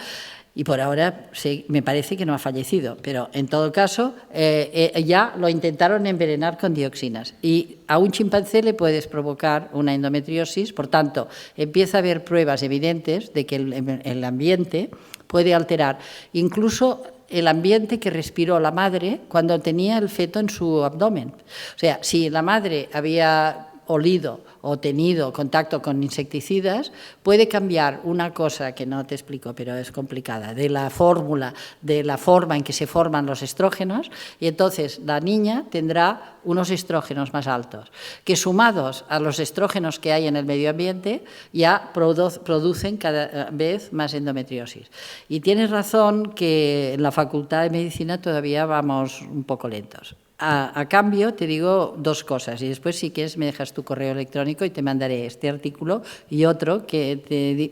y por ahora me parece que no ha fallecido, pero en todo caso ya lo intentaron envenenar con dioxinas y a un chimpancé le puedes provocar una endometriosis, por tanto empieza a haber pruebas evidentes de que el ambiente puede alterar incluso el ambiente que respiró la madre cuando tenía el feto en su abdomen. O sea, si la madre había olido o tenido contacto con insecticidas, puede cambiar una cosa que no te explico, pero es complicada, de la fórmula, de la forma en que se forman los estrógenos, y entonces la niña tendrá unos estrógenos más altos, que sumados a los estrógenos que hay en el medio ambiente, ya producen cada vez más endometriosis. Y tienes razón que en la Facultad de Medicina todavía vamos un poco lentos. A cambio, te digo dos cosas y después, si quieres, me dejas tu correo electrónico y te mandaré este artículo y otro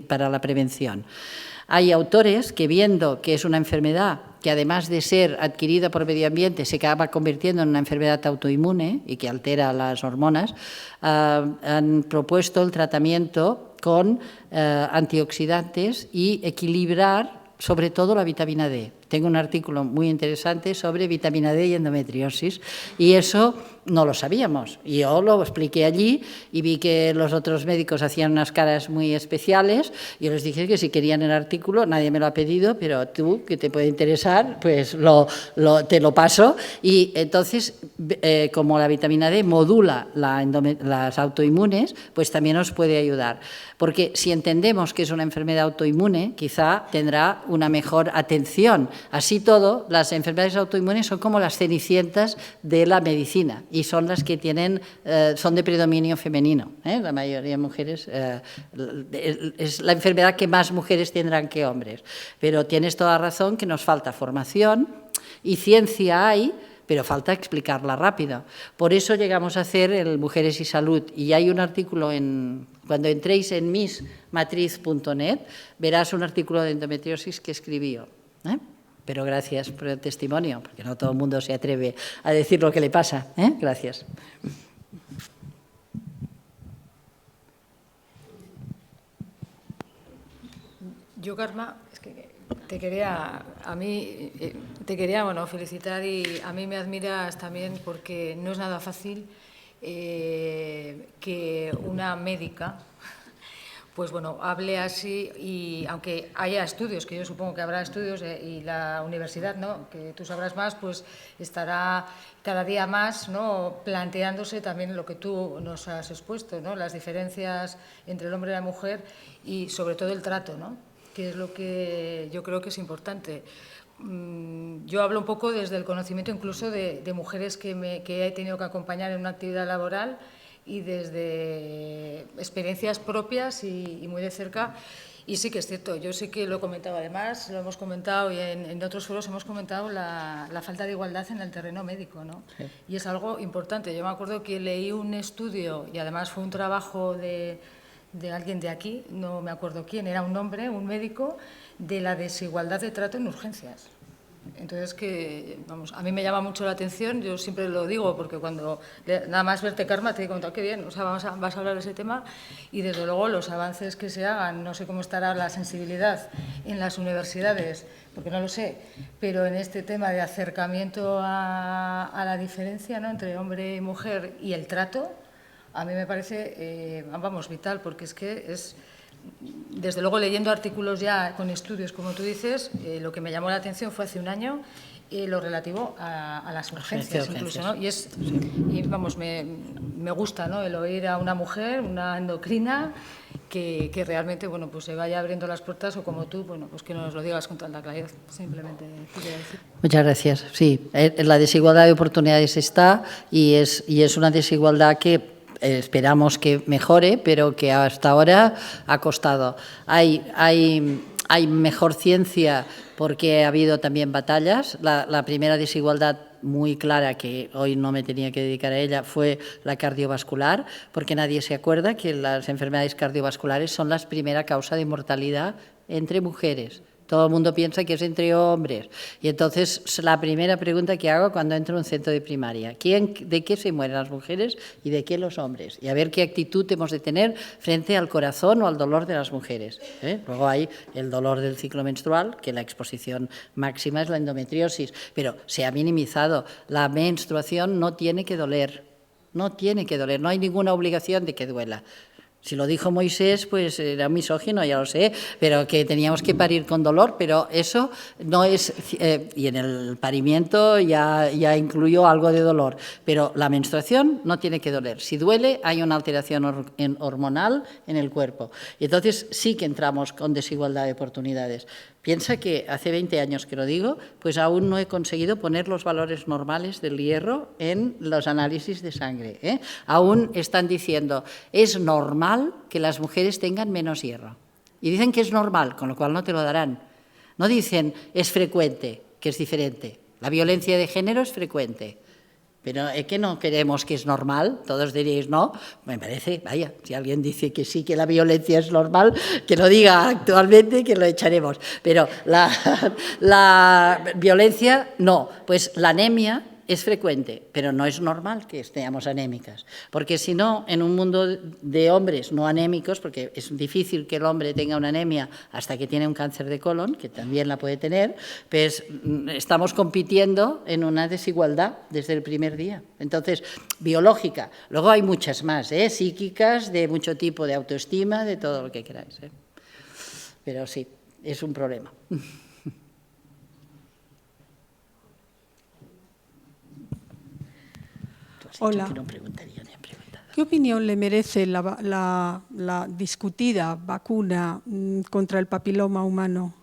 para la prevención. Hay autores que, viendo que es una enfermedad que además de ser adquirida por medio ambiente se acaba convirtiendo en una enfermedad autoinmune y que altera las hormonas, han propuesto el tratamiento con antioxidantes y equilibrar sobre todo la vitamina D. Tengo un artículo muy interesante sobre vitamina D y endometriosis y eso no lo sabíamos. Y yo lo expliqué allí y vi que los otros médicos hacían unas caras muy especiales. Yo les dije que si querían el artículo, nadie me lo ha pedido, pero tú, que te puede interesar, pues te lo paso. Y entonces, como la vitamina D modula las autoinmunes, pues también nos puede ayudar. Porque si entendemos que es una enfermedad autoinmune, quizá tendrá una mejor atención. Así todo, las enfermedades autoinmunes son como las cenicientas de la medicina y son las que son de predominio femenino. La mayoría de mujeres, es la enfermedad que más mujeres tendrán que hombres. Pero tienes toda razón que nos falta formación y ciencia hay, pero falta explicarla rápido. Por eso llegamos a hacer el Mujeres y Salud. Y hay un artículo, cuando entréis en missmatriz.net, verás un artículo de endometriosis que escribí yo. Pero gracias por el testimonio, porque no todo el mundo se atreve a decir lo que le pasa. Gracias. Yo, Karma, es que te quería felicitar y a mí me admiras también porque no es nada fácil que una médica pues bueno, hable así y aunque haya estudios, que yo supongo que habrá estudios y la universidad, ¿no?, que tú sabrás más, pues estará cada día más, ¿no?, planteándose también lo que tú nos has expuesto, ¿no?, las diferencias entre el hombre y la mujer y sobre todo el trato, ¿no?, que es lo que yo creo que es importante. Yo hablo un poco desde el conocimiento incluso de mujeres que he tenido que acompañar en una actividad laboral y desde experiencias propias y muy de cerca. Y sí que es cierto, yo sí que lo he comentado, además, lo hemos comentado y en otros foros hemos comentado la falta de igualdad en el terreno médico, ¿no? Sí. Y es algo importante. Yo me acuerdo que leí un estudio, y además fue un trabajo de alguien de aquí, no me acuerdo quién, era un hombre, un médico, de la desigualdad de trato en urgencias. Entonces, vamos, a mí me llama mucho la atención, yo siempre lo digo, porque cuando nada más verte, Karma, te digo, qué bien, o sea, vas a hablar de ese tema y desde luego los avances que se hagan, no sé cómo estará la sensibilidad en las universidades, porque no lo sé, pero en este tema de acercamiento a la diferencia, ¿no?, entre hombre y mujer y el trato, a mí me parece, vamos, vital, porque es que es... Desde luego, leyendo artículos ya con estudios, como tú dices, lo que me llamó la atención fue hace un año lo relativo a las urgencias, incluso, ¿no? Y vamos, me gusta, ¿no?, el oír a una mujer, una endocrina, que realmente, bueno, pues se vaya abriendo las puertas o como tú, bueno, pues que nos lo digas con toda la claridad, simplemente quería decir. Muchas gracias. Sí, la desigualdad de oportunidades está y es una desigualdad que esperamos que mejore, pero que hasta ahora ha costado. Hay mejor ciencia porque ha habido también batallas. La primera desigualdad muy clara, que hoy no me tenía que dedicar a ella, fue la cardiovascular, porque nadie se acuerda que las enfermedades cardiovasculares son la primera causa de mortalidad entre mujeres. Todo el mundo piensa que es entre hombres. Y entonces la primera pregunta que hago cuando entro a un centro de primaria, ¿de qué se mueren las mujeres y de qué los hombres? Y a ver qué actitud hemos de tener frente al corazón o al dolor de las mujeres. Luego hay el dolor del ciclo menstrual, que la exposición máxima es la endometriosis, pero se ha minimizado. La menstruación no tiene que doler, no hay ninguna obligación de que duela. Si lo dijo Moisés, pues era un misógino, ya lo sé, pero que teníamos que parir con dolor, pero eso no es... y en el parimiento ya incluyó algo de dolor, pero la menstruación no tiene que doler. Si duele, hay una alteración hormonal en el cuerpo. Y entonces sí que entramos con desigualdad de oportunidades. Piensa que hace 20 años que lo digo, pues aún no he conseguido poner los valores normales del hierro en los análisis de sangre. Aún están diciendo, es normal que las mujeres tengan menos hierro. Y dicen que es normal, con lo cual no te lo darán. No dicen, es frecuente, que es diferente. La violencia de género es frecuente. Pero es que no queremos que es normal, todos diréis no, me parece, vaya, si alguien dice que sí, que la violencia es normal, que lo diga actualmente, que lo echaremos. Pero la violencia, no, pues la anemia es frecuente, pero no es normal que estemos anémicas, porque si no, en un mundo de hombres no anémicos, porque es difícil que el hombre tenga una anemia hasta que tiene un cáncer de colon, que también la puede tener, pues estamos compitiendo en una desigualdad desde el primer día. Entonces, biológica, luego hay muchas más, psíquicas, de mucho tipo, de autoestima, de todo lo que queráis. Pero sí, es un problema. Hola. ¿Qué opinión le merece la discutida vacuna contra el papiloma humano?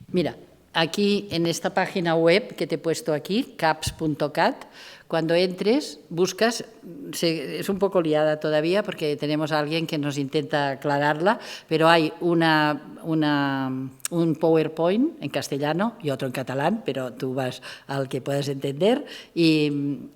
Mira, aquí en esta página web que te he puesto aquí, caps.cat, cuando entres, buscas, es un poco liada todavía porque tenemos a alguien que nos intenta aclararla, pero hay un PowerPoint en castellano y otro en catalán, pero tú vas al que puedas entender y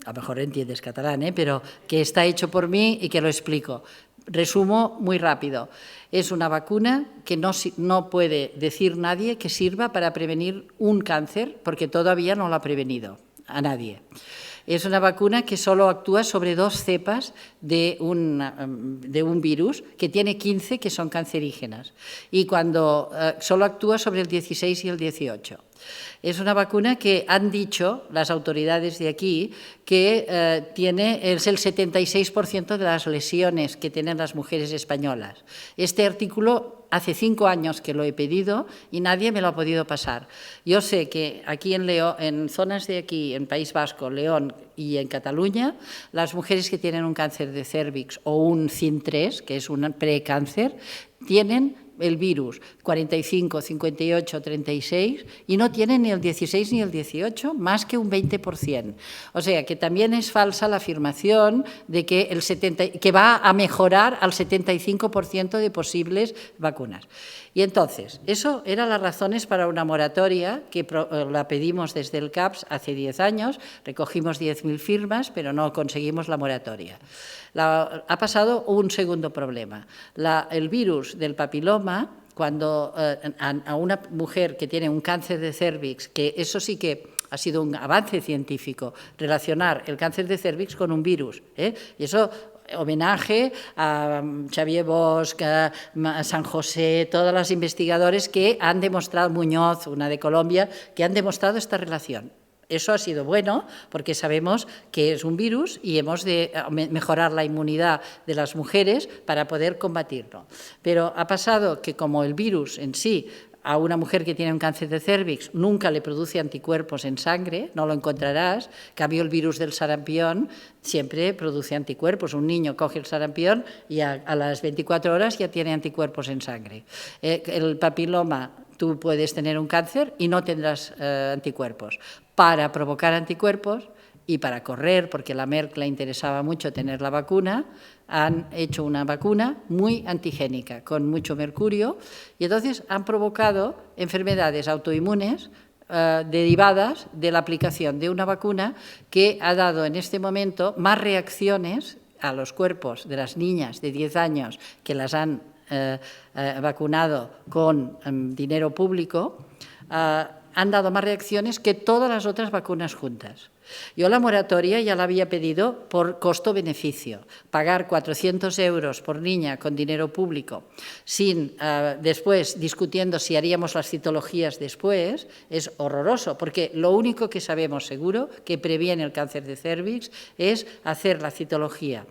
a lo mejor entiendes catalán, pero que está hecho por mí y que lo explico. Resumo muy rápido. Es una vacuna que no puede decir nadie que sirva para prevenir un cáncer, porque todavía no lo ha prevenido a nadie. Es una vacuna que solo actúa sobre 2 cepas de un virus, que tiene 15 que son cancerígenas, y cuando solo actúa sobre el 16 y el 18. Es una vacuna que han dicho las autoridades de aquí que es el 76% de las lesiones que tienen las mujeres españolas. Este artículo hace 5 años que lo he pedido y nadie me lo ha podido pasar. Yo sé que aquí en zonas de aquí, en País Vasco, León y en Cataluña, las mujeres que tienen un cáncer de cérvix o un CIN3, que es un precáncer, tienen el virus 45, 58, 36 y no tienen ni el 16 ni el 18, más que un 20%. O sea que también es falsa la afirmación de que va a mejorar al 75% de posibles vacunas. Y entonces, eso eran las razones para una moratoria que la pedimos desde el CAPS hace 10 años, recogimos 10.000 firmas, pero no conseguimos la moratoria. Ha pasado un segundo problema. El virus del papiloma, cuando a una mujer que tiene un cáncer de cérvix, que eso sí que ha sido un avance científico, relacionar el cáncer de cérvix con un virus, y eso homenaje a Xavier Bosch, a San José, todos los investigadores que han demostrado, Muñoz, una de Colombia, que han demostrado esta relación. Eso ha sido bueno porque sabemos que es un virus y hemos de mejorar la inmunidad de las mujeres para poder combatirlo. Pero ha pasado que como el virus en sí, a una mujer que tiene un cáncer de cérvix nunca le produce anticuerpos en sangre, no lo encontrarás. En cambio, el virus del sarampión siempre produce anticuerpos. Un niño coge el sarampión y a las 24 horas ya tiene anticuerpos en sangre. El papiloma, tú puedes tener un cáncer y no tendrás anticuerpos. Para provocar anticuerpos y para correr, porque a la Merck le interesaba mucho tener la vacuna, han hecho una vacuna muy antigénica, con mucho mercurio, y entonces han provocado enfermedades autoinmunes derivadas de la aplicación de una vacuna que ha dado en este momento más reacciones a los cuerpos de las niñas de 10 años que las han vacunado con dinero público, han dado más reacciones que todas las otras vacunas juntas. Yo la moratoria ya la había pedido por costo-beneficio. Pagar 400 euros por niña con dinero público, después discutiendo si haríamos las citologías después, es horroroso, porque lo único que sabemos seguro que previene el cáncer de cérvix es hacer la citología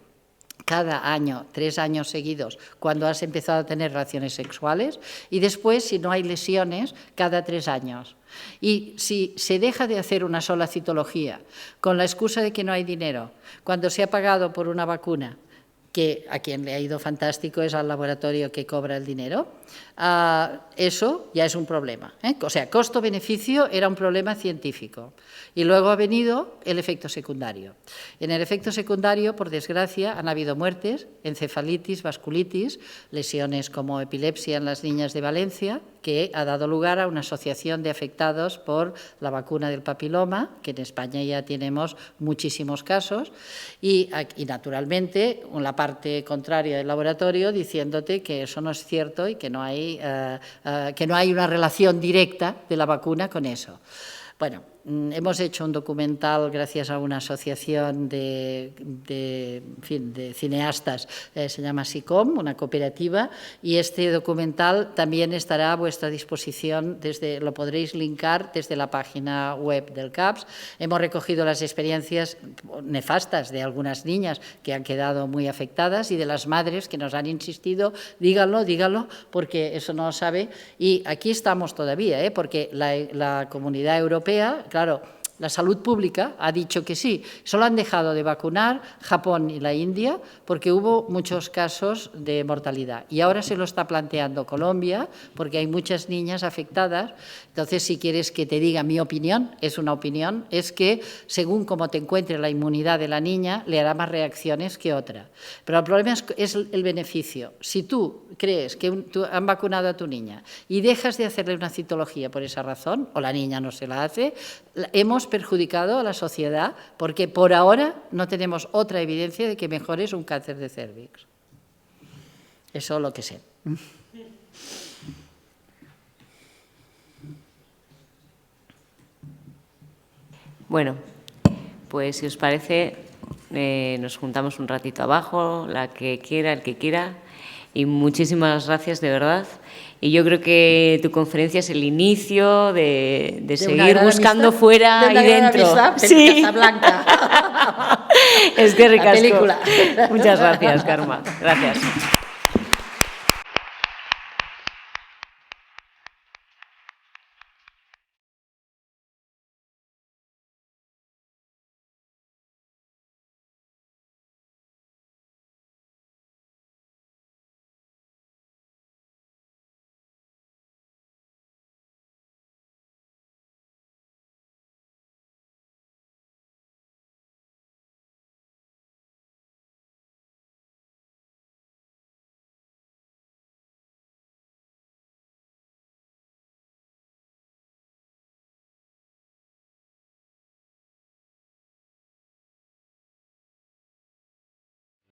cada año, 3 años seguidos, cuando has empezado a tener relaciones sexuales, y después, si no hay lesiones, cada 3 años. Y si se deja de hacer una sola citología con la excusa de que no hay dinero, cuando se ha pagado por una vacuna, que a quien le ha ido fantástico es al laboratorio que cobra el dinero, eso ya es un problema. O sea, costo-beneficio era un problema científico. Y luego ha venido el efecto secundario. En el efecto secundario, por desgracia, han habido muertes, encefalitis, vasculitis, lesiones como epilepsia en las niñas de Valencia, que ha dado lugar a una asociación de afectados por la vacuna del papiloma, que en España ya tenemos muchísimos casos, y naturalmente la parte contraria del laboratorio diciéndote que eso no es cierto y que no hay una relación directa de la vacuna con eso. Bueno, hemos hecho un documental gracias a una asociación de cineastas, se llama SICOM, una cooperativa, y este documental también estará a vuestra disposición, lo podréis linkar desde la página web del CAPS. Hemos recogido las experiencias nefastas de algunas niñas que han quedado muy afectadas y de las madres que nos han insistido, díganlo, porque eso no lo sabe, y aquí estamos todavía, porque la Comunidad Europea, claro, la salud pública ha dicho que sí. Solo han dejado de vacunar Japón y la India porque hubo muchos casos de mortalidad. Y ahora se lo está planteando Colombia porque hay muchas niñas afectadas. Entonces, si quieres que te diga mi opinión, es una opinión, es que según cómo te encuentre la inmunidad de la niña, le hará más reacciones que otra. Pero el problema es el beneficio. Si tú crees que han vacunado a tu niña y dejas de hacerle una citología por esa razón, o la niña no se la hace, hemos perjudicado a la sociedad porque por ahora no tenemos otra evidencia de que mejores un cáncer de cérvix. Eso es lo que sé. Bueno, pues si os parece, nos juntamos un ratito abajo, la que quiera, el que quiera, y muchísimas gracias de verdad. Y yo creo que tu conferencia es el inicio de seguir buscando fuera y dentro. Sí. Casablanca. Es que ricasco. La película. Muchas gracias, Carme. Gracias.